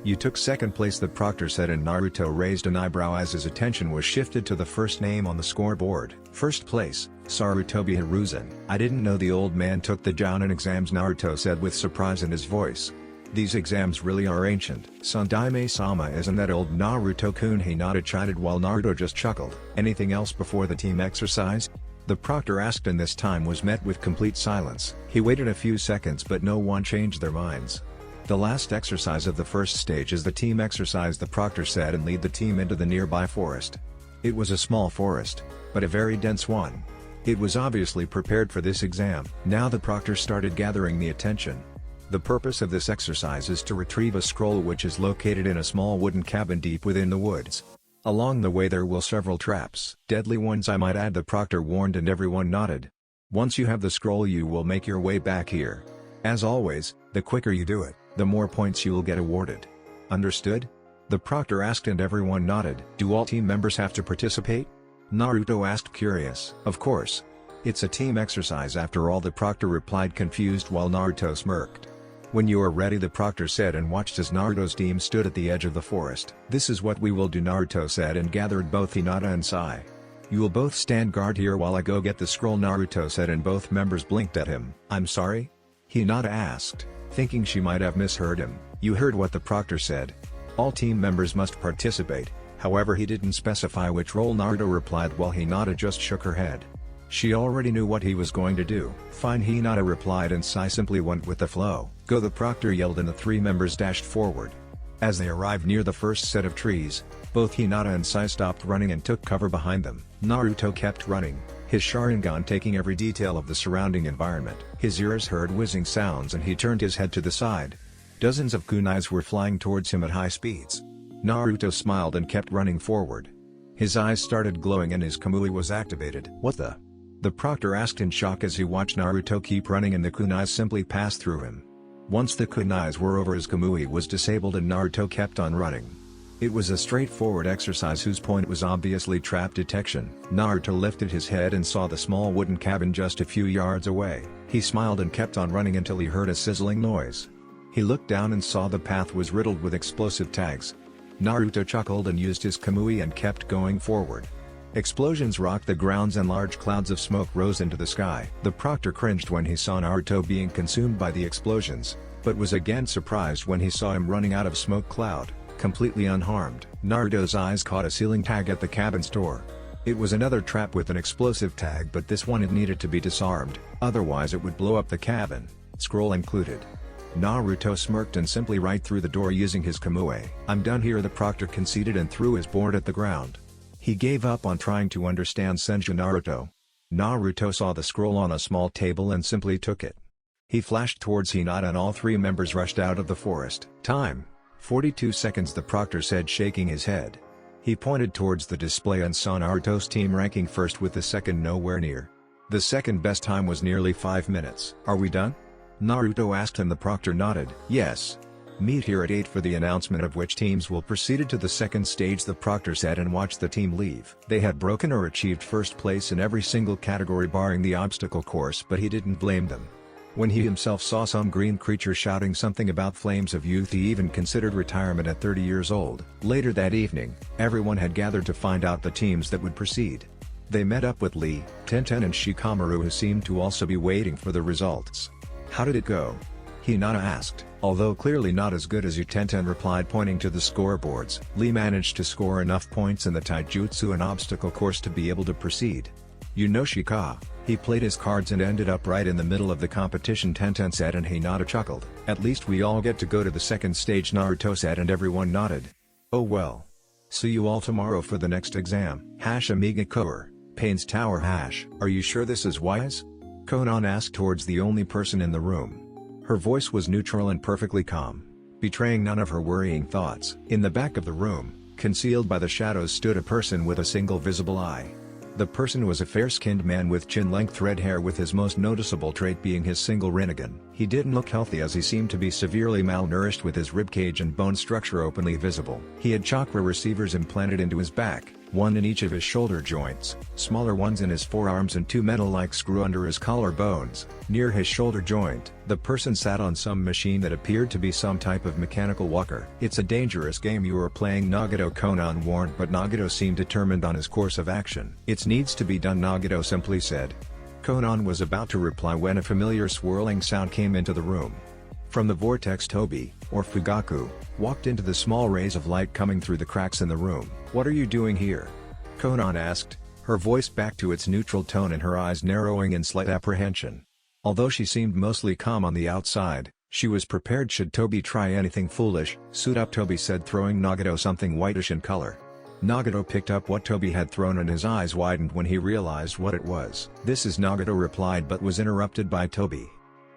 You took second place, the proctor said, and Naruto raised an eyebrow as his attention was shifted to the first name on the scoreboard. First place, Sarutobi Hiruzen. I didn't know the old man took the Jounin exams, Naruto said with surprise in his voice. These exams really are ancient. Sandaime-sama, isn't that old, Naruto-kun? Hinata chided while Naruto just chuckled. Anything else before the team exercise? The proctor asked, and this time was met with complete silence. He waited a few seconds but no one changed their minds. The last exercise of the first stage is the team exercise, the proctor said, and lead the team into the nearby forest. It was a small forest, but a very dense one. It was obviously prepared for this exam. Now the proctor started gathering the attention. The purpose of this exercise is to retrieve a scroll which is located in a small wooden cabin deep within the woods. Along the way there will several traps. Deadly ones, I might add, the proctor warned, and everyone nodded. Once you have the scroll you will make your way back here. As always, the quicker you do it, the more points you will get awarded. Understood? The proctor asked and everyone nodded. Do all team members have to participate? Naruto asked, curious. Of course. It's a team exercise after all, the proctor replied, confused while Naruto smirked. When you are ready, the proctor said, and watched as Naruto's team stood at the edge of the forest. This is what we will do, Naruto said, and gathered both Hinata and Sai. You will both stand guard here while I go get the scroll, Naruto said, and both members blinked at him. I'm sorry? Hinata asked, thinking she might have misheard him. You heard what the proctor said. All team members must participate, however he didn't specify which role, Naruto replied while Hinata just shook her head. She already knew what he was going to do. Fine, Hinata replied, and Sai simply went with the flow. Go, the proctor yelled, and the three members dashed forward. As they arrived near the first set of trees, both Hinata and Sai stopped running and took cover behind them. Naruto kept running, his Sharingan taking every detail of the surrounding environment. His ears heard whizzing sounds and he turned his head to the side. Dozens of kunais were flying towards him at high speeds. Naruto smiled and kept running forward. His eyes started glowing and his Kamui was activated. What the? The proctor asked in shock as he watched Naruto keep running and the kunais simply passed through him. Once the kunais were over, his Kamui was disabled and Naruto kept on running. It was a straightforward exercise whose point was obviously trap detection. Naruto lifted his head and saw the small wooden cabin just a few yards away. He smiled and kept on running until he heard a sizzling noise. He looked down and saw the path was riddled with explosive tags. Naruto chuckled and used his Kamui and kept going forward. Explosions rocked the grounds and large clouds of smoke rose into the sky. The proctor cringed when he saw Naruto being consumed by the explosions, but was again surprised when he saw him running out of smoke cloud, completely unharmed. Naruto's eyes caught a ceiling tag at the cabin's door. It was another trap with an explosive tag, but this one it needed to be disarmed, otherwise it would blow up the cabin, scroll included. Naruto smirked and simply right through the door using his Kamui. I'm done here, the proctor conceded and threw his board at the ground. He gave up on trying to understand Senju Naruto. Naruto saw the scroll on a small table and simply took it. He flashed towards Hinata and all three members rushed out of the forest. Time: 42 seconds, the proctor said, shaking his head. He pointed towards the display and saw Naruto's team ranking first with the second nowhere near. The second best time was nearly 5 minutes. Are we done? Naruto asked and the proctor nodded. Yes. Meet here at 8 for the announcement of which teams will proceed to the second stage, the proctor said, and watched the team leave. They had broken or achieved first place in every single category barring the obstacle course, but he didn't blame them. When he himself saw some green creature shouting something about flames of youth, he even considered retirement at 30 years old. Later that evening, everyone had gathered to find out the teams that would proceed. They met up with Lee, Tenten and Shikamaru, who seemed to also be waiting for the results. How did it go? Hinata asked. Although clearly not as good as you, Tenten replied, pointing to the scoreboards. Lee managed to score enough points in the taijutsu and obstacle course to be able to proceed. You know Shika, he played his cards and ended up right in the middle of the competition, Tenten said, and Hinata chuckled. At least we all get to go to the second stage, Naruto said, and everyone nodded. Oh well. See you all tomorrow for the next exam. Amiga Koer, Pain's Tower. Are you sure this is wise? Konan asked towards the only person in the room. Her voice was neutral and perfectly calm, betraying none of her worrying thoughts. In the back of the room, concealed by the shadows, stood a person with a single visible eye. The person was a fair-skinned man with chin-length red hair, with his most noticeable trait being his single Rinnegan. He didn't look healthy, as he seemed to be severely malnourished, with his ribcage and bone structure openly visible. He had chakra receivers implanted into his back, one in each of his shoulder joints, smaller ones in his forearms, and two metal-like screw under his collarbones. Near his shoulder joint, the person sat on some machine that appeared to be some type of mechanical walker. "It's a dangerous game you are playing," Nagato Konan warned, but Nagato seemed determined on his course of action. "It needs to be done," Nagato simply said. Konan was about to reply when a familiar swirling sound came into the room. From the vortex, Tobi, or Fugaku, walked into the small rays of light coming through the cracks in the room. "What are you doing here?" Konan asked, her voice back to its neutral tone and her eyes narrowing in slight apprehension. Although she seemed mostly calm on the outside, she was prepared should Tobi try anything foolish. "Suit up," Tobi said, throwing Nagato something whitish in color. Nagato picked up what Tobi had thrown and his eyes widened when he realized what it was. "This is," Nagato replied, but was interrupted by Tobi.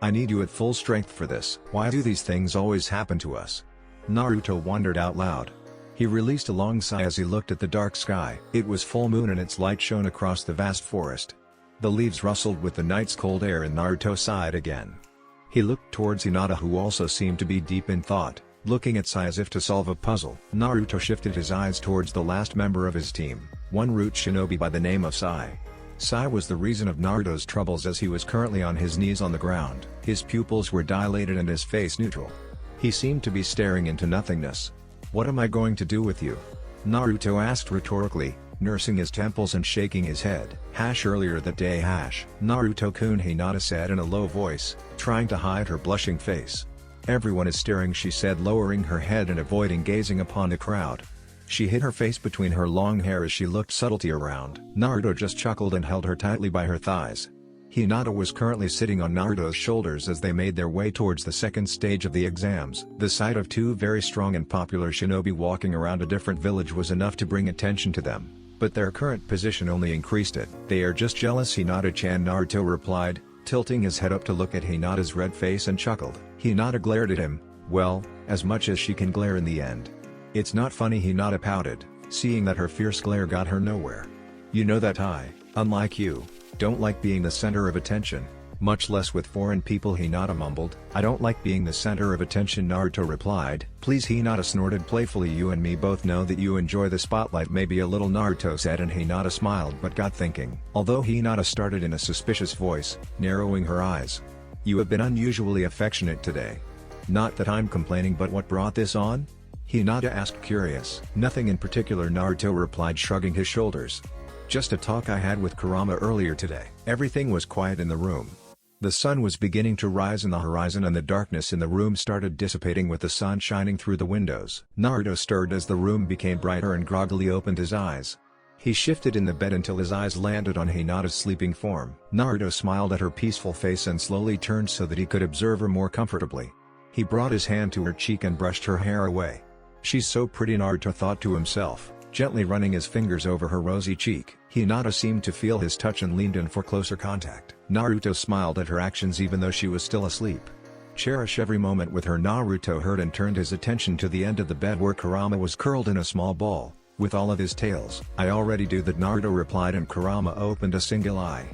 "I need you at full strength for this." "Why do these things always happen to us?" Naruto wondered out loud. He released a long sigh as he looked at the dark sky. It was full moon and its light shone across the vast forest. The leaves rustled with the night's cold air and Naruto sighed again. He looked towards Hinata, who also seemed to be deep in thought, looking at Sai as if to solve a puzzle. Naruto shifted his eyes towards the last member of his team, one root shinobi by the name of Sai. Sai was the reason of Naruto's troubles, as he was currently on his knees on the ground. His pupils were dilated and his face neutral. He seemed to be staring into nothingness. "What am I going to do with you?" Naruto asked rhetorically, nursing his temples and shaking his head. "Earlier that day, Naruto-kun," Hinata said in a low voice, trying to hide her blushing face. "Everyone is staring," she said, lowering her head and avoiding gazing upon the crowd. She hid her face between her long hair as she looked subtlety around. Naruto just chuckled and held her tightly by her thighs. Hinata was currently sitting on Naruto's shoulders as they made their way towards the second stage of the exams. The sight of two very strong and popular shinobi walking around a different village was enough to bring attention to them, but their current position only increased it. "They are just jealous, Hinata-chan," Naruto replied, tilting his head up to look at Hinata's red face, and chuckled. Hinata glared at him. "Well, as much as she can glare in the end." "It's not funny," Hinata pouted, seeing that her fierce glare got her nowhere. "You know that I, unlike you, don't like being the center of attention, much less with foreign people," Hinata mumbled. "I don't like being the center of attention," Naruto replied. "Please," Hinata snorted playfully, "you and me both know that you enjoy the spotlight." "Maybe a little," Naruto said, and Hinata smiled but got thinking. Although Hinata started in a suspicious voice, narrowing her eyes. "You have been unusually affectionate today." "Not that I'm complaining, but what brought this on?" Hinata asked, curious. "Nothing in particular," Naruto replied, shrugging his shoulders. "Just a talk I had with Kurama earlier today." Everything was quiet in the room. The sun was beginning to rise in the horizon and the darkness in the room started dissipating with the sun shining through the windows. Naruto stirred as the room became brighter and groggily opened his eyes. He shifted in the bed until his eyes landed on Hinata's sleeping form. Naruto smiled at her peaceful face and slowly turned so that he could observe her more comfortably. He brought his hand to her cheek and brushed her hair away. "She's so pretty," Naruto thought to himself, gently running his fingers over her rosy cheek. Hinata seemed to feel his touch and leaned in for closer contact. Naruto smiled at her actions even though she was still asleep. "Cherish every moment with her," Naruto heard, and turned his attention to the end of the bed where Kurama was curled in a small ball, with all of his tails. "I already do that," Naruto replied, and Kurama opened a single eye.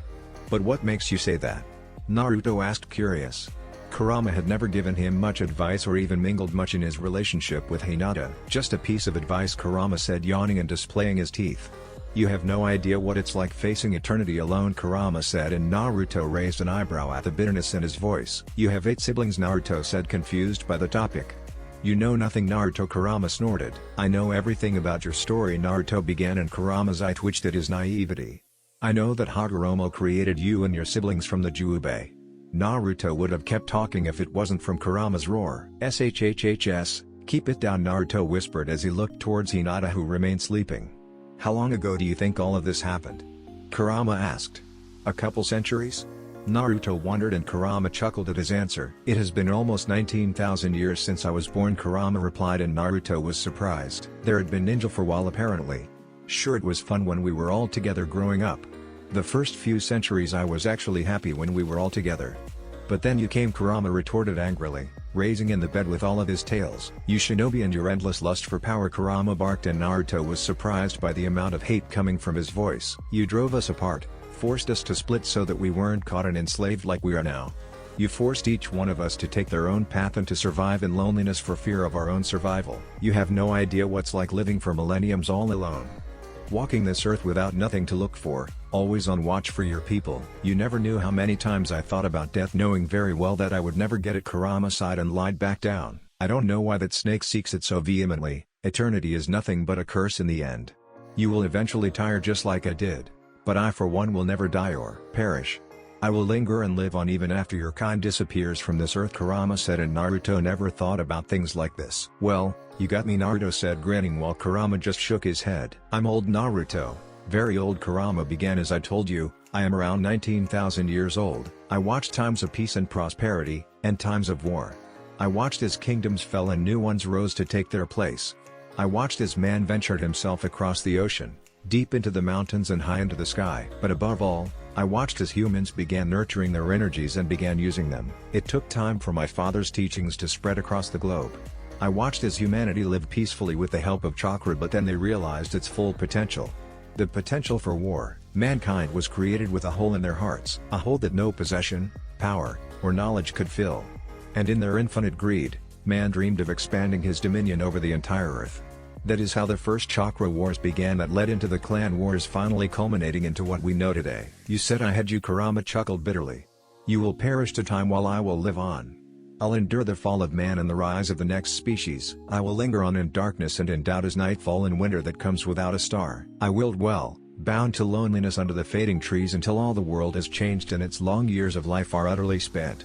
"But what makes you say that?" Naruto asked, curious. Kurama had never given him much advice or even mingled much in his relationship with Hinata. "Just a piece of advice," Kurama said, yawning and displaying his teeth. "You have no idea what it's like facing eternity alone," Kurama said, and Naruto raised an eyebrow at the bitterness in his voice. "You have 8 siblings," Naruto said, confused by the topic. "You know nothing, Naruto," Kurama snorted. "I know everything about your story," Naruto began, and Kurama's eye twitched at his naivety. "I know that Hagoromo created you and your siblings from the Jubei." Naruto would have kept talking if it wasn't from Kurama's roar. "Shhhs, keep it down," Naruto whispered as he looked towards Hinata, who remained sleeping. "How long ago do you think all of this happened?" Kurama asked. "A couple centuries?" Naruto wondered, and Kurama chuckled at his answer. "It has been almost 19,000 years since I was born," Kurama replied, and Naruto was surprised. There had been ninja for a while apparently. "Sure, it was fun when we were all together growing up. The first few centuries I was actually happy when we were all together. But then you came, Kurama retorted angrily, raising in the bed with all of his tails. You shinobi and your endless lust for power, Kurama barked, and Naruto was surprised by the amount of hate coming from his voice. You drove us apart, forced us to split so that we weren't caught and enslaved like we are now. You forced each one of us to take their own path and to survive in loneliness for fear of our own survival. You have no idea what's like living for millenniums all alone. Walking this earth without nothing to look for, always on watch for your people. You never knew how many times I thought about death, knowing very well that I would never get it. Kurama sighed and lied back down. I don't know why that snake seeks it so vehemently. Eternity is nothing but a curse in the end. You will eventually tire just like I did. But I for one will never die or perish. I will linger and live on even after your kind disappears from this earth, Kurama said, and Naruto never thought about things like this. Well, you got me, Naruto said, grinning while Kurama just shook his head. I'm old, Naruto. Very old, Kurama began. As I told you, I am around 19,000 years old. I watched times of peace and prosperity, and times of war. I watched as kingdoms fell and new ones rose to take their place. I watched as man ventured himself across the ocean, deep into the mountains and high into the sky. But above all, I watched as humans began nurturing their energies and began using them. It took time for my father's teachings to spread across the globe. I watched as humanity lived peacefully with the help of chakra, but then they realized its full potential. The potential for war. Mankind was created with a hole in their hearts, a hole that no possession, power, or knowledge could fill. And in their infinite greed, man dreamed of expanding his dominion over the entire earth. That is how the first chakra wars began that led into the clan wars, finally culminating into what we know today. You said I had you, Kurama chuckled bitterly. You will perish to time while I will live on. I'll endure the fall of man and the rise of the next species. I will linger on in darkness and in doubt as nightfall in winter that comes without a star. I will dwell, bound to loneliness under the fading trees until all the world has changed and its long years of life are utterly spent.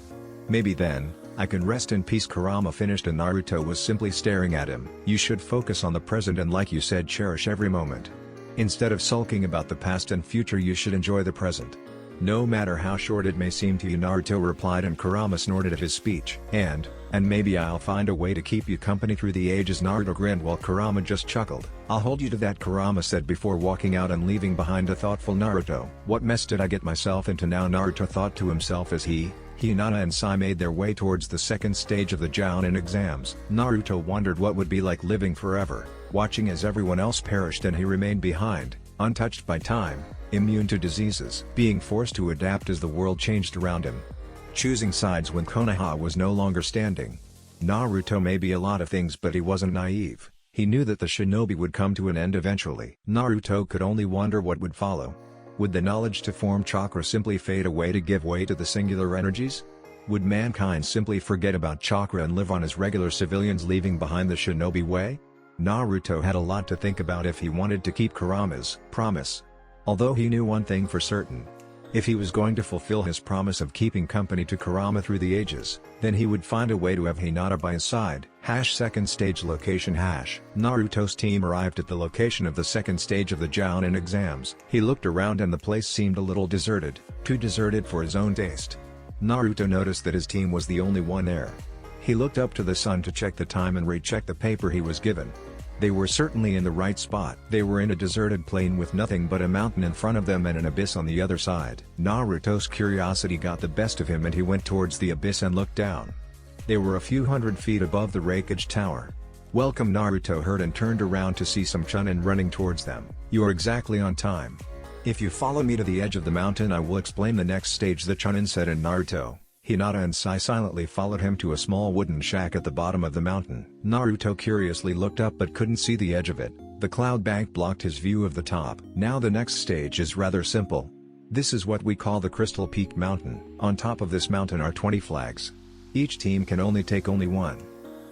Maybe then, I can rest in peace, Kurama finished, and Naruto was simply staring at him. You should focus on the present and, like you said, cherish every moment. Instead of sulking about the past and future, you should enjoy the present. No matter how short it may seem to you, Naruto replied, and Kurama snorted at his speech. And maybe I'll find a way to keep you company through the ages, Naruto grinned while Kurama just chuckled. I'll hold you to that, Kurama said before walking out and leaving behind a thoughtful Naruto. What mess did I get myself into now, Naruto thought to himself as Hinata and Sai made their way towards the second stage of the Jounin exams. Naruto wondered what would be like living forever, watching as everyone else perished and he remained behind, untouched by time, immune to diseases, being forced to adapt as the world changed around him. Choosing sides when Konoha was no longer standing. Naruto may be a lot of things, but he wasn't naive. He knew that the shinobi would come to an end eventually. Naruto could only wonder what would follow. Would the knowledge to form chakra simply fade away to give way to the singular energies? Would mankind simply forget about chakra and live on as regular civilians, leaving behind the shinobi way? Naruto had a lot to think about if he wanted to keep Kurama's promise. Although he knew one thing for certain. If he was going to fulfill his promise of keeping company to Kurama through the ages, then he would find a way to have Hinata by his side. Second stage location. Naruto's team arrived at the location of the second stage of the Jounin exams. He looked around and the place seemed a little deserted, too deserted for his own taste. Naruto noticed that his team was the only one there. He looked up to the sun to check the time and recheck the paper he was given. They were certainly in the right spot. They were in a deserted plain with nothing but a mountain in front of them and an abyss on the other side. Naruto's curiosity got the best of him and he went towards the abyss and looked down. They were a few hundred feet above the Raikage Tower. Welcome, Naruto heard and turned around to see some Chunin running towards them. You are exactly on time. If you follow me to the edge of the mountain, I will explain the next stage, the Chunin said, and Naruto, Hinata and Sai silently followed him to a small wooden shack at the bottom of the mountain. Naruto curiously looked up but couldn't see the edge of it. The cloud bank blocked his view of the top. Now the next stage is rather simple. This is what we call the Crystal Peak Mountain. On top of this mountain are 20 flags. Each team can only take one.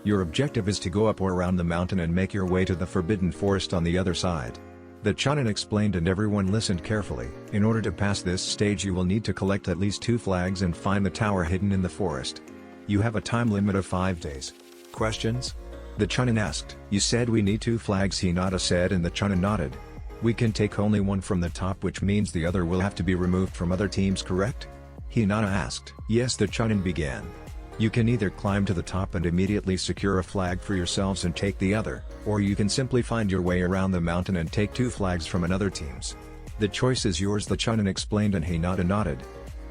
Your objective is to go up or around the mountain and make your way to the Forbidden Forest on the other side. The Chunin explained and everyone listened carefully. In order to pass this stage, you will need to collect at least 2 flags and find the tower hidden in the forest. You have a time limit of 5 days. Questions? The Chunin asked. You said we need 2 flags, Hinata said, and the Chunin nodded. We can take only one from the top, which means the other will have to be removed from other teams, correct? Hinata asked. Yes, the Chunin began. You can either climb to the top and immediately secure a flag for yourselves and take the other, or you can simply find your way around the mountain and take 2 flags from another teams. The choice is yours, the Chunin explained, and Hinata nodded.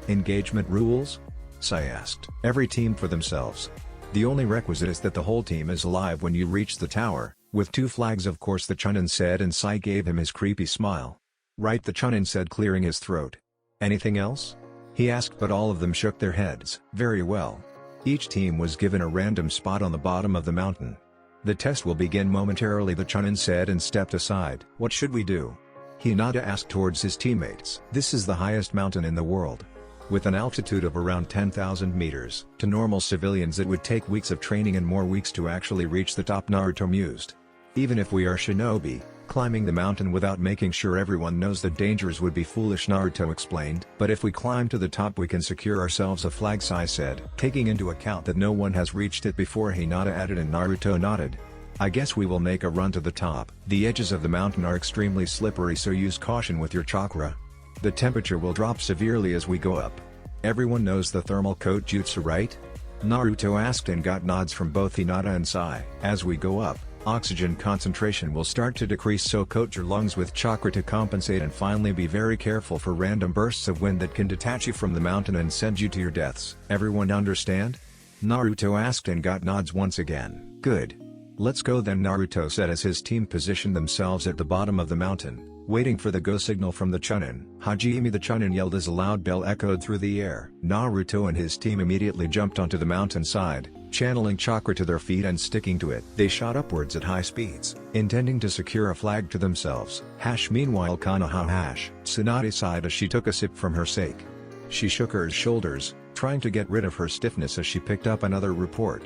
Engagement rules? Sai asked. Every team for themselves. The only requisite is that the whole team is alive when you reach the tower, with 2 flags of course, the Chunin said, and Sai gave him his creepy smile. Right, the Chunin said, clearing his throat. Anything else? He asked, but all of them shook their heads. Very well. Each team was given a random spot on the bottom of the mountain. The test will begin momentarily, the Chunin said, and stepped aside. What should we do? Hinata asked towards his teammates. This is the highest mountain in the world. With an altitude of around 10,000 meters, to normal civilians it would take weeks of training and more weeks to actually reach the top, Naruto mused. Even if we are shinobi, climbing the mountain without making sure everyone knows the dangers would be foolish, Naruto explained. But if we climb to the top we can secure ourselves a flag, Sai said. Taking into account that no one has reached it before, Hinata added, and Naruto nodded. I guess we will make a run to the top. The edges of the mountain are extremely slippery, so use caution with your chakra. The temperature will drop severely as we go up. Everyone knows the thermal coat jutsu, right? Naruto asked and got nods from both Hinata and Sai. As we go up, oxygen concentration will start to decrease, so coat your lungs with chakra to compensate, and finally be very careful for random bursts of wind that can detach you from the mountain and send you to your deaths. Everyone understand? Naruto asked and got nods once again. Good. Let's go then, Naruto said as his team positioned themselves at the bottom of the mountain, waiting for the go signal from the Chunin. Hajime, the Chunin yelled as a loud bell echoed through the air. Naruto and his team immediately jumped onto the mountainside, channeling chakra to their feet and sticking to it. They shot upwards at high speeds, intending to secure a flag to themselves. Meanwhile, Konoha Tsunade sighed as she took a sip from her sake. She shook her shoulders, trying to get rid of her stiffness as she picked up another report.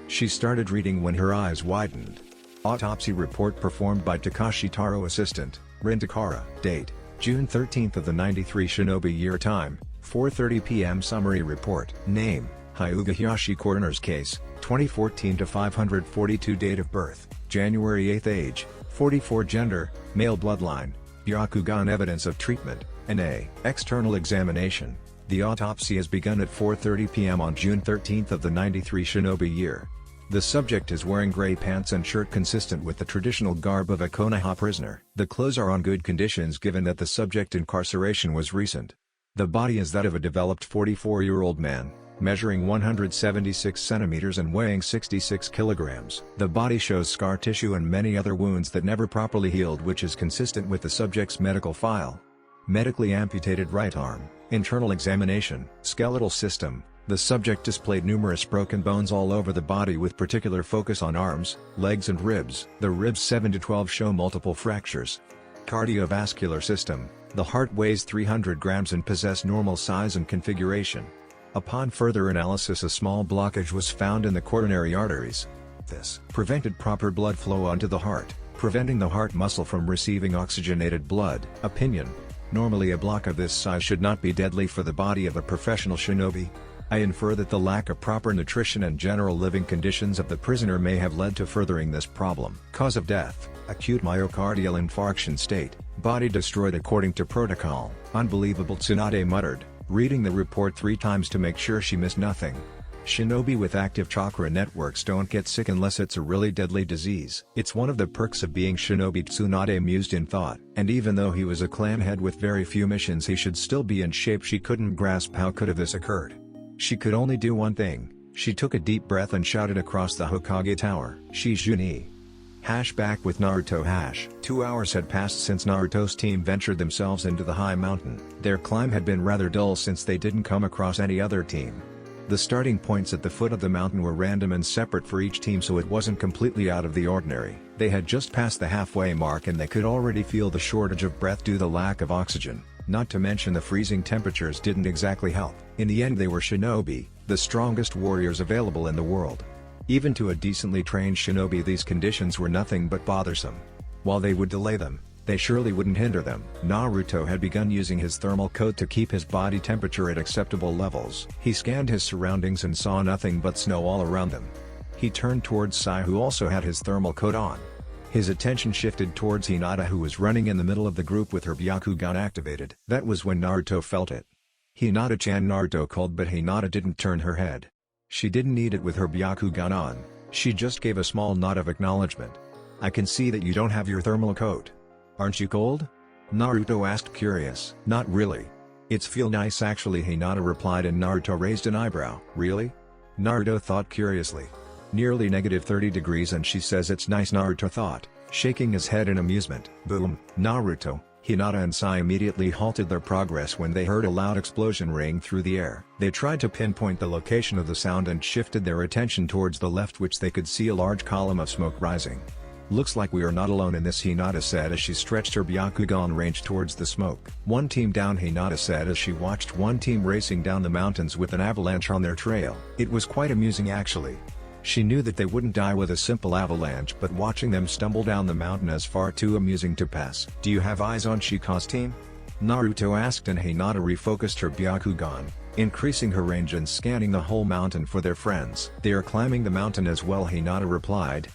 She started reading when her eyes widened. Autopsy report performed by Takashi Taro, assistant, Rin Takara. Date, June 13th of the 93 Shinobi year. Time, 4:30 p.m. Summary report. Name, Hyuga Hiyashi. Coroner's case, 2014 to 542. Date of birth, January 8th. Age, 44. Gender, male. Bloodline, Byakugan. Evidence of treatment, NA. External examination. The autopsy has begun at 4:30 p.m. on June 13th of the 93 Shinobi year. The subject is wearing gray pants and shirt consistent with the traditional garb of a Konoha prisoner. The clothes are on good conditions given that the subject incarceration was recent. The body is that of a developed 44-year-old man, measuring 176 centimeters and weighing 66 kilograms. The body shows scar tissue and many other wounds that never properly healed, which is consistent with the subject's medical file. Medically amputated right arm. Internal examination. Skeletal system. The subject displayed numerous broken bones all over the body with particular focus on arms, legs and ribs. The ribs 7 to 12 show multiple fractures. Cardiovascular system. The heart weighs 300 grams and possess normal size and configuration. Upon further analysis, a small blockage was found in the coronary arteries. This prevented proper blood flow onto the heart, preventing the heart muscle from receiving oxygenated blood. Opinion. Normally a block of this size should not be deadly for the body of a professional shinobi. I infer that the lack of proper nutrition and general living conditions of the prisoner may have led to furthering this problem. Cause of death, acute myocardial infarction state, body destroyed according to protocol. Unbelievable, Tsunade muttered, reading the report 3 times to make sure she missed nothing. Shinobi with active chakra networks don't get sick unless it's a really deadly disease. It's one of the perks of being shinobi, Tsunade mused in thought. And even though he was a clan head with very few missions, he should still be in shape. She couldn't grasp how could have this occurred. She could only do one thing. She took a deep breath and shouted across the Hokage tower. Shizuni. Back with Naruto. 2 hours had passed since Naruto's team ventured themselves into the high mountain. Their climb had been rather dull since they didn't come across any other team. The starting points at the foot of the mountain were random and separate for each team, so it wasn't completely out of the ordinary. They had just passed the halfway mark and they could already feel the shortage of breath due to the lack of oxygen. Not to mention the freezing temperatures didn't exactly help. In the end they were shinobi, the strongest warriors available in the world. Even to a decently trained shinobi these conditions were nothing but bothersome. While they would delay them, they surely wouldn't hinder them. Naruto had begun using his thermal coat to keep his body temperature at acceptable levels. He scanned his surroundings and saw nothing but snow all around them. He turned towards Sai, who also had his thermal coat on. His attention shifted towards Hinata, who was running in the middle of the group with her Byakugan activated. That was when Naruto felt it. Hinata-chan, Naruto called, but Hinata didn't turn her head. She didn't need it with her Byakugan on. She just gave a small nod of acknowledgement. I can see that you don't have your thermal coat. Aren't you cold? Naruto asked, curious. Not really. It's feel nice actually, Hinata replied, and Naruto raised an eyebrow. Really? Naruto thought curiously. Nearly negative 30 degrees, and she says it's nice, Naruto thought, shaking his head in amusement. Boom! Naruto, Hinata and Sai immediately halted their progress when they heard a loud explosion ring through the air. They tried to pinpoint the location of the sound and shifted their attention towards the left, which they could see a large column of smoke rising. Looks like we are not alone in this, Hinata said as she stretched her Byakugan range towards the smoke. One team down, Hinata said as she watched one team racing down the mountains with an avalanche on their trail. It was quite amusing actually. She knew that they wouldn't die with a simple avalanche, but watching them stumble down the mountain is far too amusing to pass. Do you have eyes on Shika's team? Naruto asked, and Hinata refocused her Byakugan, increasing her range and scanning the whole mountain for their friends. They are climbing the mountain as well, Hinata replied.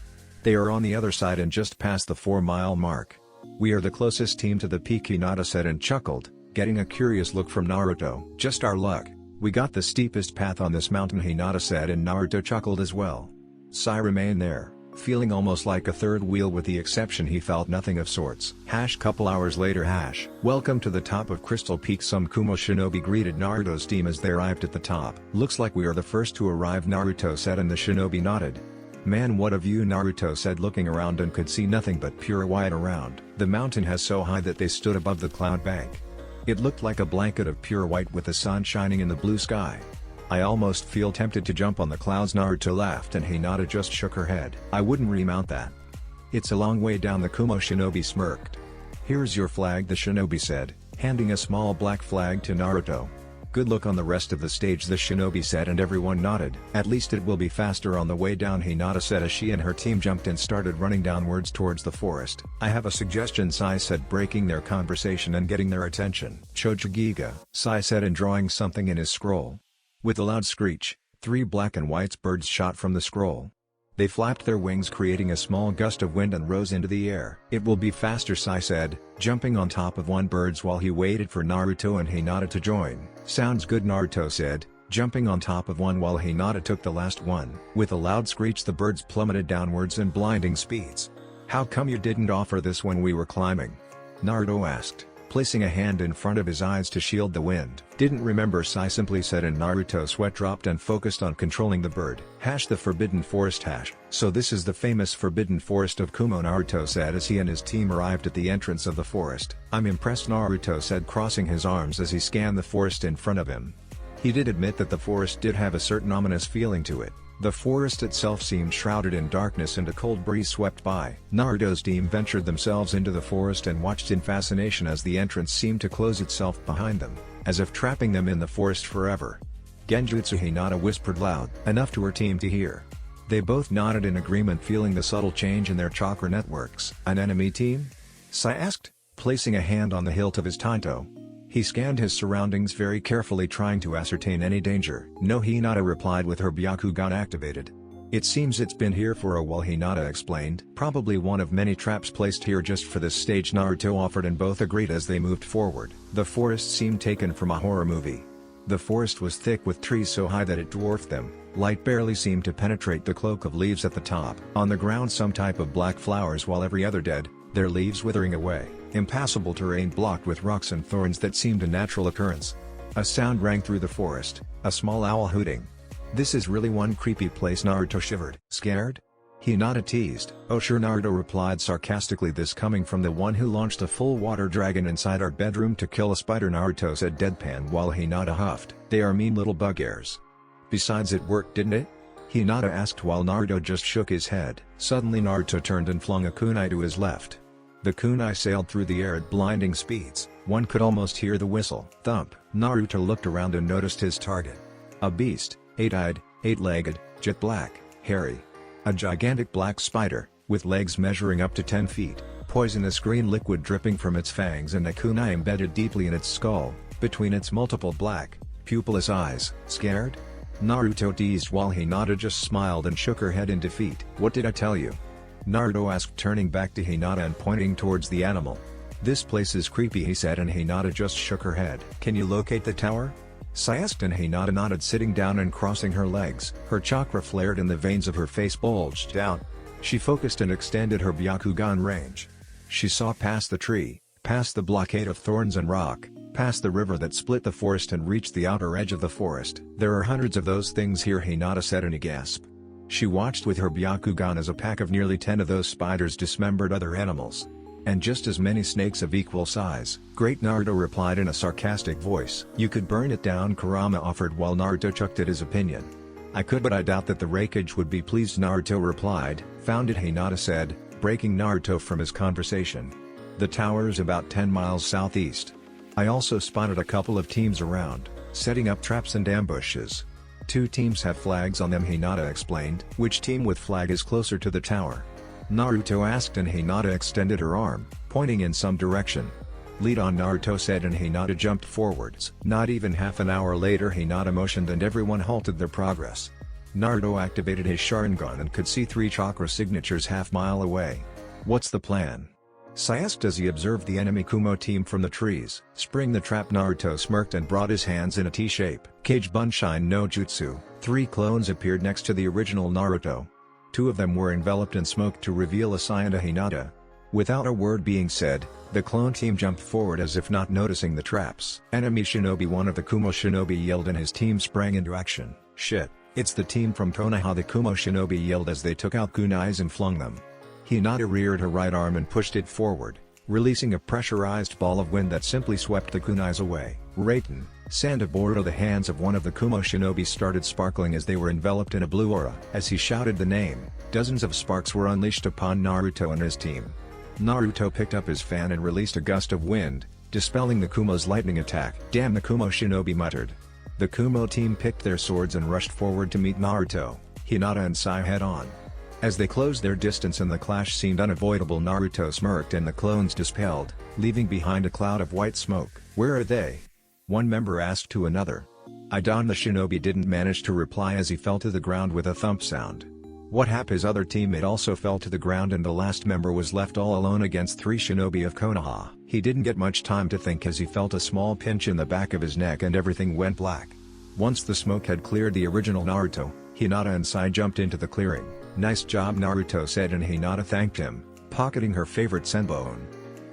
They are on the other side and just past the 4-mile mark. We are the closest team to the peak, Hinata said and chuckled, getting a curious look from Naruto. Just our luck. We got the steepest path on this mountain, Hinata said, and Naruto chuckled as well. Sai remained there, feeling almost like a third wheel with the exception he felt nothing of sorts. Couple hours later. Welcome to the top of Crystal Peak. Some Kumo shinobi greeted Naruto's team as they arrived at the top. Looks like we are the first to arrive, Naruto said, and the shinobi nodded. Man, what a view, Naruto said, looking around and could see nothing but pure white around. The mountain has so high that they stood above the cloud bank. It looked like a blanket of pure white with the sun shining in the blue sky. I almost feel tempted to jump on the clouds, Naruto laughed, and Hinata just shook her head. I wouldn't remount that. It's a long way down, the Kumo shinobi smirked. Here's your flag, the shinobi said, handing a small black flag to Naruto. Good luck on the rest of the stage, the shinobi said, and everyone nodded. At least it will be faster on the way down, Hinata said as she and her team jumped and started running downwards towards the forest. I have a suggestion, Sai said, breaking their conversation and getting their attention. Chojigiga, Sai said, and drawing something in his scroll. With a loud screech, 3 black and white birds shot from the scroll. They flapped their wings, creating a small gust of wind, and rose into the air. It will be faster, Sai said, jumping on top of one bird while he waited for Naruto and Hinata to join. Sounds good, Naruto said, jumping on top of one while Hinata took the last one. With a loud screech, the birds plummeted downwards in blinding speeds. How come you didn't offer this when we were climbing? Naruto asked, placing a hand in front of his eyes to shield the wind. Didn't remember, Sai simply said, and Naruto's sweat dropped and focused on controlling the bird. The Forbidden Forest. So this is the famous Forbidden Forest of Kumo, Naruto said as he and his team arrived at the entrance of the forest. I'm impressed, Naruto said, crossing his arms as he scanned the forest in front of him. He did admit that the forest did have a certain ominous feeling to it. The forest itself seemed shrouded in darkness and a cold breeze swept by. Naruto's team ventured themselves into the forest and watched in fascination as the entrance seemed to close itself behind them, as if trapping them in the forest forever. Genjutsu, Hinata whispered loud enough to her team to hear. They both nodded in agreement, feeling the subtle change in their chakra networks. An enemy team? Sai asked, placing a hand on the hilt of his Taito. He scanned his surroundings very carefully, trying to ascertain any danger. No, Hinata replied with her Byakugan activated. It seems it's been here for a while, Hinata explained. Probably one of many traps placed here just for this stage, Naruto offered, and both agreed as they moved forward. The forest seemed taken from a horror movie. The forest was thick with trees so high that it dwarfed them. Light barely seemed to penetrate the cloak of leaves at the top. On the ground some type of black flowers, while every other dead, their leaves withering away. Impassable terrain blocked with rocks and thorns that seemed a natural occurrence. A sound rang through the forest, a small owl hooting. This is really one creepy place, Naruto shivered. Scared? Hinata teased. Oh sure, Naruto replied sarcastically, this coming from the one who launched a full water dragon inside our bedroom to kill a spider, Naruto said deadpan while Hinata huffed. They are mean little bugbears. Besides, it worked, didn't it? Hinata asked while Naruto just shook his head. Suddenly Naruto turned and flung a kunai to his left. The kunai sailed through the air at blinding speeds. One could almost hear the whistle. Thump. Naruto looked around and noticed his target. A beast, 8-eyed, 8-legged, jet black, hairy. A gigantic black spider, with legs measuring up to 10 feet, poisonous green liquid dripping from its fangs, and a kunai embedded deeply in its skull, between its multiple black, pupilless eyes. Scared? Naruto teased while Hinata just smiled and shook her head in defeat. What did I tell you? Naruto asked, turning back to Hinata and pointing towards the animal. This place is creepy, he said, and Hinata just shook her head. Can you locate the tower? Sai asked, and Hinata nodded, sitting down and crossing her legs. Her chakra flared and the veins of her face bulged out. She focused and extended her Byakugan range. She saw past the tree, past the blockade of thorns and rock, past the river that split the forest and reached the outer edge of the forest. "There are hundreds of those things here," Hinata said in a gasp. She watched with her Byakugan as a pack of nearly 10 of those spiders dismembered other animals. "And just as many snakes of equal size," Great Naruto replied in a sarcastic voice. "You could burn it down," Kurama offered while Naruto chucked at his opinion. "I could, but I doubt that the Raikage would be pleased," Naruto replied. "Found it," Hinata said, breaking Naruto from his conversation. "The tower is about 10 miles southeast. I also spotted a couple of teams around, setting up traps and ambushes. 2 teams have flags on them," Hinata explained. "Which team with flag is closer to the tower?" Naruto asked, and Hinata extended her arm, pointing in some direction. "Lead on," Naruto said, and Hinata jumped forwards. Not even half an hour later, Hinata motioned and everyone halted their progress. Naruto activated his Sharingan and could see 3 chakra signatures half-mile away. "What's the plan?" Sai asked as he observed the enemy Kumo team from the trees. "Spring the trap," Naruto smirked and brought his hands in a T-shape. Kage Bunshine no Jutsu. 3 clones appeared next to the original Naruto. 2 of them were enveloped in smoke to reveal a Sai and a Hinata. Without a word being said, the clone team jumped forward as if not noticing the traps. "Enemy shinobi!" one of the Kumo shinobi yelled, and his team sprang into action. "Shit, it's the team from Konoha!" the Kumo shinobi yelled as they took out kunais and flung them. Hinata reared her right arm and pushed it forward, releasing a pressurized ball of wind that simply swept the kunais away. Raiten, Sandaboro! The hands of one of the Kumo shinobi started sparkling as they were enveloped in a blue aura. As he shouted the name, dozens of sparks were unleashed upon Naruto and his team. Naruto picked up his fan and released a gust of wind, dispelling the Kumo's lightning attack. "Damn!" the Kumo shinobi muttered. The Kumo team picked their swords and rushed forward to meet Naruto, Hinata and Sai head-on. As they closed their distance and the clash seemed unavoidable, Naruto smirked and the clones dispelled, leaving behind a cloud of white smoke. "Where are they?" one member asked to another. "I don't." the shinobi didn't manage to reply as he fell to the ground with a thump sound. "What happened?" His other teammate also fell to the ground and the last member was left all alone against 3 shinobi of Konoha. He didn't get much time to think as he felt a small pinch in the back of his neck and everything went black. Once the smoke had cleared, the original Naruto, Hinata and Sai jumped into the clearing. "Nice job," Naruto said, and Hinata thanked him, pocketing her favorite senbon.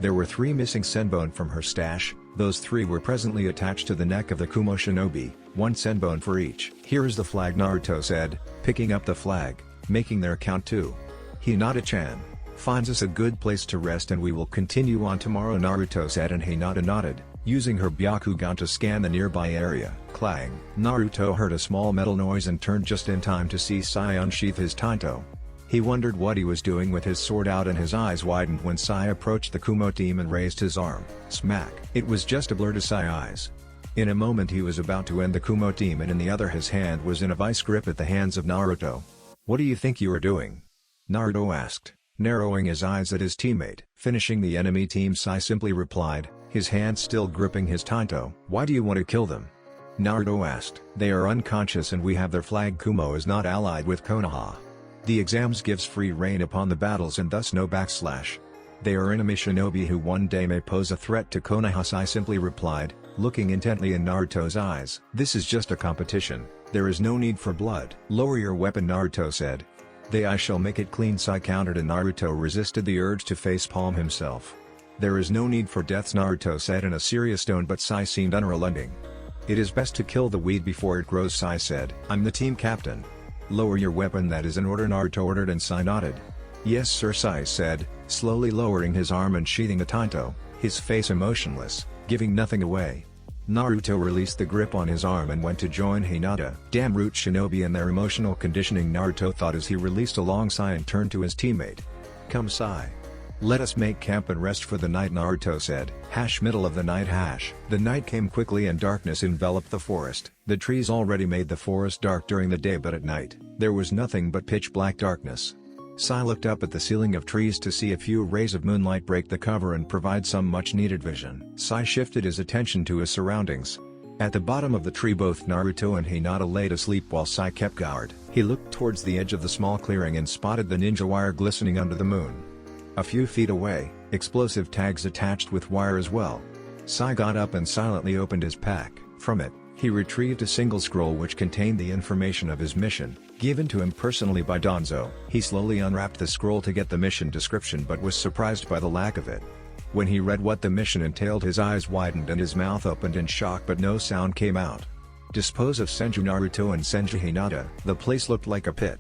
There were 3 missing senbon from her stash. Those 3 were presently attached to the neck of the Kumo shinobi, 1 senbon for each. "Here is the flag," Naruto said, picking up the flag, making their count 2. "Hinata-chan finds us a good place to rest and we will continue on tomorrow," Naruto said, and Hinata nodded, using her Byakugan to scan the nearby area. Clang! Naruto heard a small metal noise and turned just in time to see Sai unsheath his Taito. He wondered what he was doing with his sword out and his eyes widened when Sai approached the Kumo team and raised his arm. Smack! It was just a blur to Sai's eyes. In a moment he was about to end the Kumo team, and in the other his hand was in a vice grip at the hands of Naruto. "What do you think you are doing?" Naruto asked, narrowing his eyes at his teammate. "Finishing the enemy team," Sai simply replied, his hand still gripping his Taito. "Why do you want to kill them?" Naruto asked. "They are unconscious and we have their flag. Kumo is not allied with Konoha. The exams gives free reign upon the battles and thus no backslash. They are enemy shinobi who one day may pose a threat to Konoha," Sai simply replied, looking intently in Naruto's eyes. "This is just a competition. There is no need for blood." "Lower your weapon," Naruto said. I shall make it clean," Sai countered, and Naruto resisted the urge to facepalm himself. "There is no need for deaths," Naruto said in a serious tone, but Sai seemed unrelenting. "It is best to kill the weed before it grows," Sai said. "I'm the team captain." "Lower your weapon, that is an order," Naruto ordered, and Sai nodded. "Yes sir," Sai said, slowly lowering his arm and sheathing the Taito, his face emotionless, giving nothing away. Naruto released the grip on his arm and went to join Hinata. "Damn root shinobi and their emotional conditioning," Naruto thought as he released a long sigh and turned to his teammate. "Come Sai. Let us make camp and rest for the night," Naruto said. Middle of the night. The night came quickly and darkness enveloped the forest. The trees already made the forest dark during the day, but at night, there was nothing but pitch black darkness. Sai looked up at the ceiling of trees to see a few rays of moonlight break the cover and provide some much-needed vision. Sai shifted his attention to his surroundings. At the bottom of the tree both Naruto and Hinata laid asleep while Sai kept guard. He looked towards the edge of the small clearing and spotted the ninja wire glistening under the moon. A few feet away, explosive tags attached with wire as well. Sai got up and silently opened his pack. From it, he retrieved a single scroll which contained the information of his mission, given to him personally by Danzo. He slowly unwrapped the scroll to get the mission description but was surprised by the lack of it. When he read what the mission entailed, his eyes widened and his mouth opened in shock, but no sound came out. Dispose of Senju Naruto and Senju Hinata. The place looked like a pit.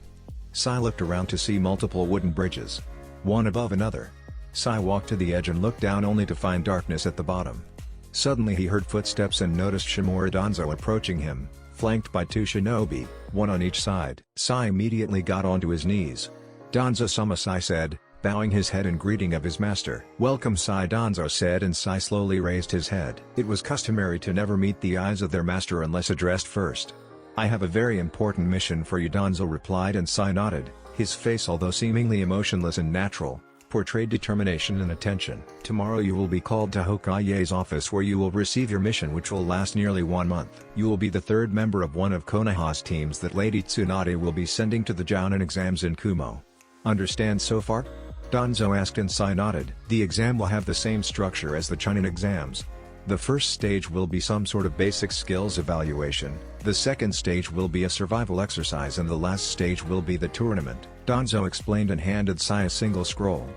Sai looked around to see multiple wooden bridges, one above another. Sai walked to the edge and looked down only to find darkness at the bottom. Suddenly he heard footsteps and noticed Shimura Danzo approaching him, flanked by 2 shinobi, one on each side. Sai immediately got onto his knees. "Danzo-sama," Sai said, bowing his head in greeting of his master. "Welcome, Sai," Danzo said, and Sai slowly raised his head. It was customary to never meet the eyes of their master unless addressed first. "I have a very important mission for you," Danzo replied, and Sai nodded. His face, although seemingly emotionless and natural, portrayed determination and attention. "Tomorrow you will be called to Hokage's office, where you will receive your mission, which will last nearly 1 month. You will be the 3rd member of one of Konoha's teams that Lady Tsunade will be sending to the Jounin exams in Kumo. Understand so far?" Danzo asked, and Sai nodded. "The exam will have the same structure as the Chunin exams. The first stage will be some sort of basic skills evaluation, the second stage will be a survival exercise, and the last stage will be the tournament," Danzo explained and handed Sai a single scroll.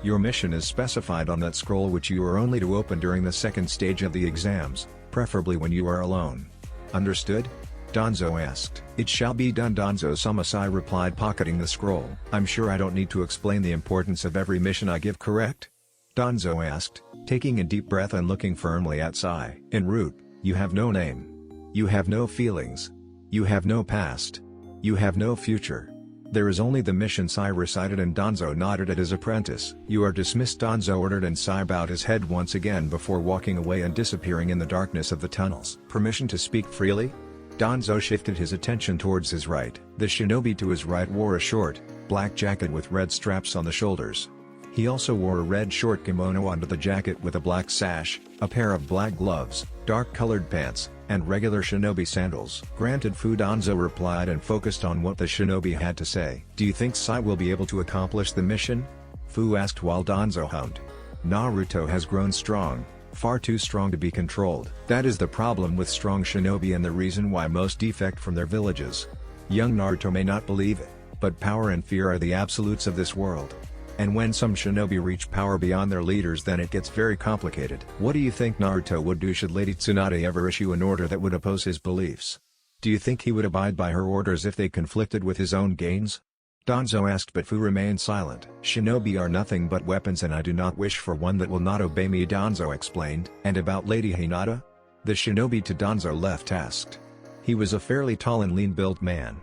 "Your mission is specified on that scroll, which you are only to open during the second stage of the exams, preferably when you are alone. Understood?" Danzo asked. "It shall be done, Danzo-sama," Sai replied, pocketing the scroll. "I'm sure I don't need to explain the importance of every mission I give, correct?" Danzo asked, taking a deep breath and looking firmly at Sai. "En route, you have no name. You have no feelings. You have no past. You have no future. There is only the mission," Sai recited, and Danzo nodded at his apprentice. "You are dismissed," Danzo ordered, and Sai bowed his head once again before walking away and disappearing in the darkness of the tunnels. "Permission to speak freely?" Danzo shifted his attention towards his right. The shinobi to his right wore a short, black jacket with red straps on the shoulders. He also wore a red short kimono under the jacket with a black sash, a pair of black gloves, dark-colored pants, and regular shinobi sandals. "Granted," Danzo replied and focused on what the shinobi had to say. "Do you think Sai will be able to accomplish the mission?" Fu asked while Danzo hummed. "Naruto has grown strong, far too strong to be controlled. That is the problem with strong shinobi and the reason why most defect from their villages. Young Naruto may not believe it, but power and fear are the absolutes of this world. And when some shinobi reach power beyond their leaders, then it gets very complicated." "What do you think Naruto would do should Lady Tsunade ever issue an order that would oppose his beliefs? Do you think he would abide by her orders if they conflicted with his own gains?" Danzo asked, but Fu remained silent. "Shinobi are nothing but weapons, and I do not wish for one that will not obey me," Danzo explained. "And about Lady Hinata?" the shinobi to Danzo left asked. He was a fairly tall and lean-built man.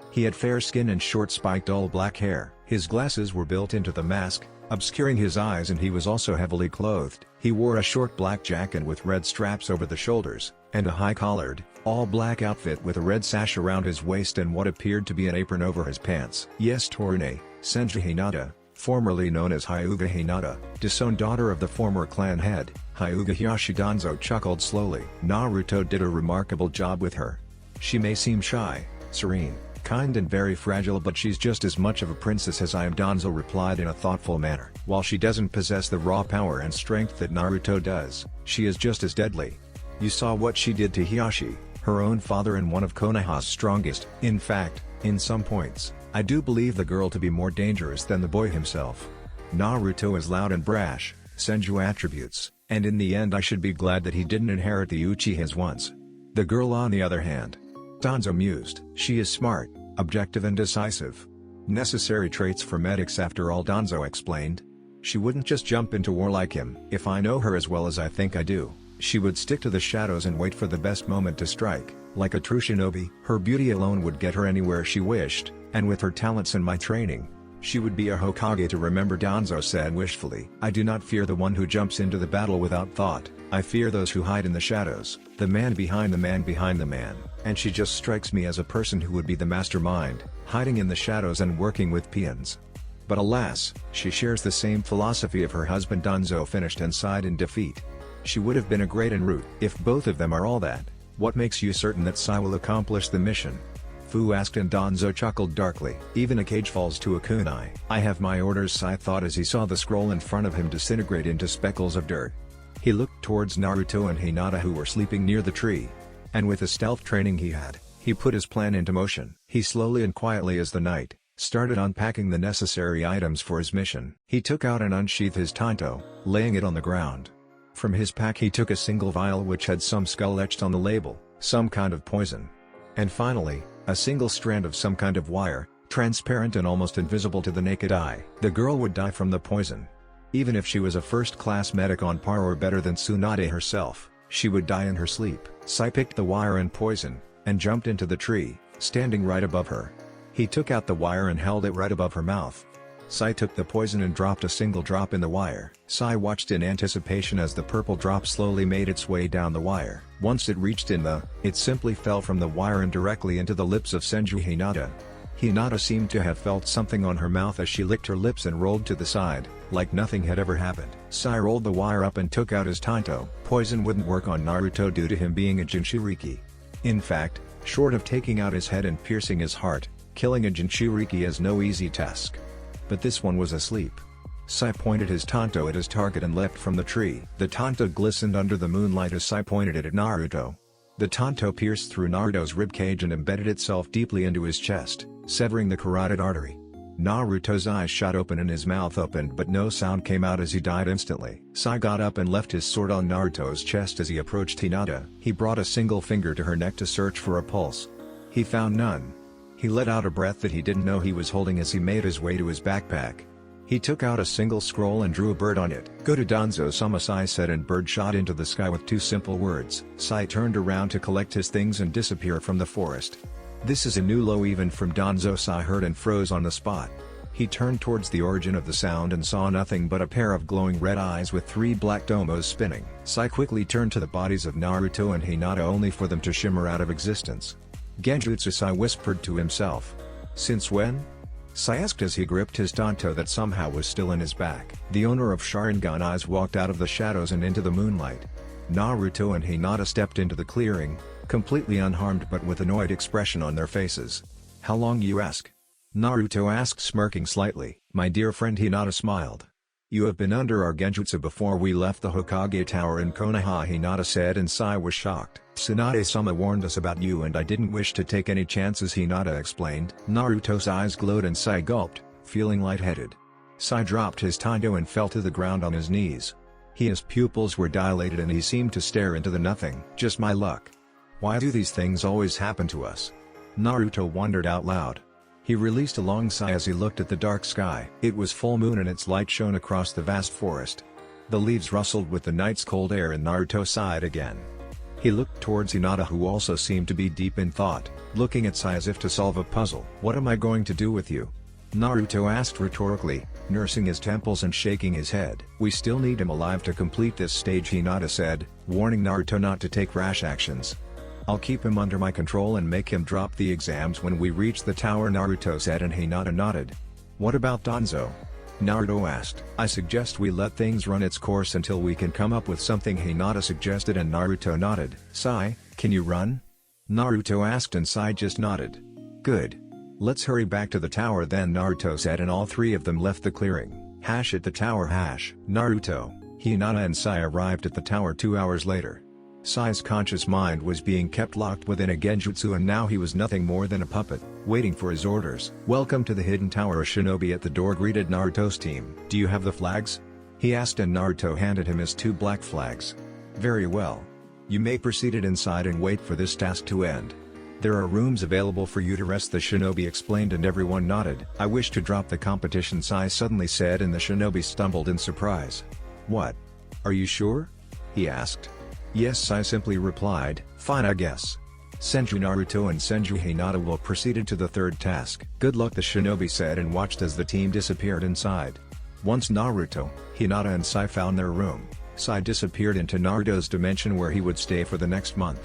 He had fair skin and short spiked all black hair. His glasses were built into the mask, obscuring his eyes, and he was also heavily clothed. He wore a short black jacket with red straps over the shoulders, and a high-collared, all-black outfit with a red sash around his waist and what appeared to be an apron over his pants. "Yes, Torine, Senju Hinata, formerly known as Hyuga Hinata, disowned daughter of the former clan head, Hyuga Hiyashi." Danzo chuckled slowly. "Naruto did a remarkable job with her. She may seem shy, serene, kind and very fragile, but she's just as much of a princess as I am," Danzo replied in a thoughtful manner. "While she doesn't possess the raw power and strength that Naruto does, she is just as deadly. You saw what she did to Hiyashi, her own father and one of Konoha's strongest. In fact, in some points, I do believe the girl to be more dangerous than the boy himself. Naruto is loud and brash, Senju attributes, and in the end I should be glad that he didn't inherit the Uchihas once. The girl, on the other hand," Danzo mused. "She is smart, objective and decisive. Necessary traits for medics after all," Danzo explained. "She wouldn't just jump into war like him. If I know her as well as I think I do, she would stick to the shadows and wait for the best moment to strike, like a true shinobi. Her beauty alone would get her anywhere she wished, and with her talents and my training, she would be a Hokage to remember," Danzo said wishfully. "I do not fear the one who jumps into the battle without thought. I fear those who hide in the shadows, the man behind the man behind the man, and she just strikes me as a person who would be the mastermind, hiding in the shadows and working with peons. But alas, she shares the same philosophy of her husband." Danzo finished and sighed in defeat. "She would have been a great en route. If both of them are all that, what makes you certain that Sai will accomplish the mission?" Fu asked, and Danzo chuckled darkly. "Even a cage falls to a kunai. I have my orders," Sai thought as he saw the scroll in front of him disintegrate into speckles of dirt. He looked towards Naruto and Hinata, who were sleeping near the tree. And with the stealth training he had, he put his plan into motion. He slowly and quietly, as the night started unpacking the necessary items for his mission. He took out and unsheathed his tanto, laying it on the ground. From his pack he took a single vial which had some skull etched on the label, some kind of poison. And finally, a single strand of some kind of wire, transparent and almost invisible to the naked eye. The girl would die from the poison. Even if she was a first-class medic on par or better than Tsunade herself, she would die in her sleep. Sai picked the wire and poison, and jumped into the tree, standing right above her. He took out the wire and held it right above her mouth. Sai took the poison and dropped a single drop in the wire. Sai watched in anticipation as the purple drop slowly made its way down the wire. Once it reached it simply fell from the wire and directly into the lips of Senju Hinata. Hinata seemed to have felt something on her mouth as she licked her lips and rolled to the side, like nothing had ever happened. Sai rolled the wire up and took out his tanto. Poison wouldn't work on Naruto due to him being a Jinchuriki. In fact, short of taking out his head and piercing his heart, killing a Jinchuriki is no easy task. But this one was asleep. Sai pointed his tanto at his target and leapt from the tree. The tanto glistened under the moonlight as Sai pointed it at Naruto. The tanto pierced through Naruto's ribcage and embedded itself deeply into his chest, severing the carotid artery. Naruto's eyes shot open and his mouth opened, but no sound came out as he died instantly. Sai got up and left his sword on Naruto's chest as he approached Hinata. He brought a single finger to her neck to search for a pulse. He found none. He let out a breath that he didn't know he was holding as he made his way to his backpack. He took out a single scroll and drew a bird on it. "Go to Danzo-sama," Sai said, and bird shot into the sky with two simple words. Sai turned around to collect his things and disappear from the forest. "This is a new low," even from Danzo, Sai heard and froze on the spot. He turned towards the origin of the sound and saw nothing but a pair of glowing red eyes with three black domos spinning. Sai quickly turned to the bodies of Naruto and Hinata only for them to shimmer out of existence. "Genjutsu," Sai whispered to himself. "Since when?" Sai asked as he gripped his tanto that somehow was still in his back. The owner of Sharingan eyes walked out of the shadows and into the moonlight. Naruto and Hinata stepped into the clearing, completely unharmed but with annoyed expression on their faces. "How long, you ask?" Naruto asked, smirking slightly. "My dear friend," Hinata smiled. "You have been under our genjutsu before we left the Hokage Tower in Konoha," Hinata said, and Sai was shocked. "Tsunade-sama warned us about you and I didn't wish to take any chances," Hinata explained. Naruto's eyes glowed and Sai gulped, feeling lightheaded. Sai dropped his tanto and fell to the ground on his knees. His pupils were dilated and he seemed to stare into the nothing. "Just my luck. Why do these things always happen to us?" Naruto wondered out loud. He released a long sigh as he looked at the dark sky. It was full moon and its light shone across the vast forest. The leaves rustled with the night's cold air and Naruto sighed again. He looked towards Hinata, who also seemed to be deep in thought, looking at Sai as if to solve a puzzle. "What am I going to do with you?" Naruto asked rhetorically, nursing his temples and shaking his head. "We still need him alive to complete this stage," Hinata said, warning Naruto not to take rash actions. "I'll keep him under my control and make him drop the exams when we reach the tower," Naruto said, and Hinata nodded. "What about Danzo?" Naruto asked. "I suggest we let things run its course until we can come up with something," Hinata suggested, and Naruto nodded. "Sai, can you run?" Naruto asked and Sai just nodded. "Good. Let's hurry back to the tower then," Naruto said, and all three of them left the clearing. At the tower. Naruto, Hinata and Sai arrived at the tower 2 hours later. Sai's conscious mind was being kept locked within a genjutsu and now he was nothing more than a puppet, waiting for his orders. "Welcome to the hidden tower," a shinobi at the door greeted Naruto's team. "Do you have the flags?" he asked, and Naruto handed him his 2 black flags. "Very well. You may proceed inside and wait for this task to end. There are rooms available for you to rest," the shinobi explained, and everyone nodded. "I wish to drop the competition," Sai suddenly said, and the shinobi stumbled in surprise. "What? Are you sure?" he asked. "Yes," Sai simply replied. "Fine, I guess. Senju Naruto and Senju Hinata will proceed to the third task." "Good luck," the shinobi said, and watched as the team disappeared inside. Once Naruto, Hinata and Sai found their room, Sai disappeared into Naruto's dimension where he would stay for the next month.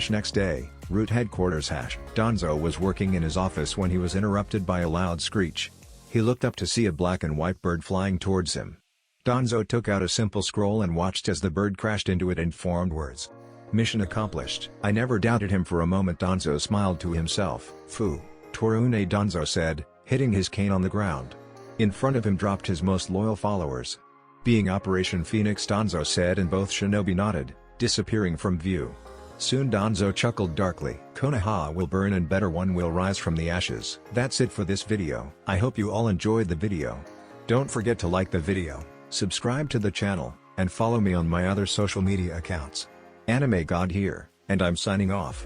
Next day, Root headquarters. Danzo was working in his office when he was interrupted by a loud screech. He looked up to see a black and white bird flying towards him. Danzo took out a simple scroll and watched as the bird crashed into it and formed words. "Mission accomplished." "I never doubted him for a moment," Danzo smiled to himself. "Fu, Torune," Danzo said, hitting his cane on the ground. In front of him dropped his most loyal followers. "Being Operation Phoenix," Danzo said, and both shinobi nodded, disappearing from view. Soon Danzo chuckled darkly. Konoha will burn and better one will rise from the ashes. That's it for this video. I hope you all enjoyed the video. Don't forget to like the video, subscribe to the channel, and follow me on my other social media accounts. Anime God here, and I'm signing off.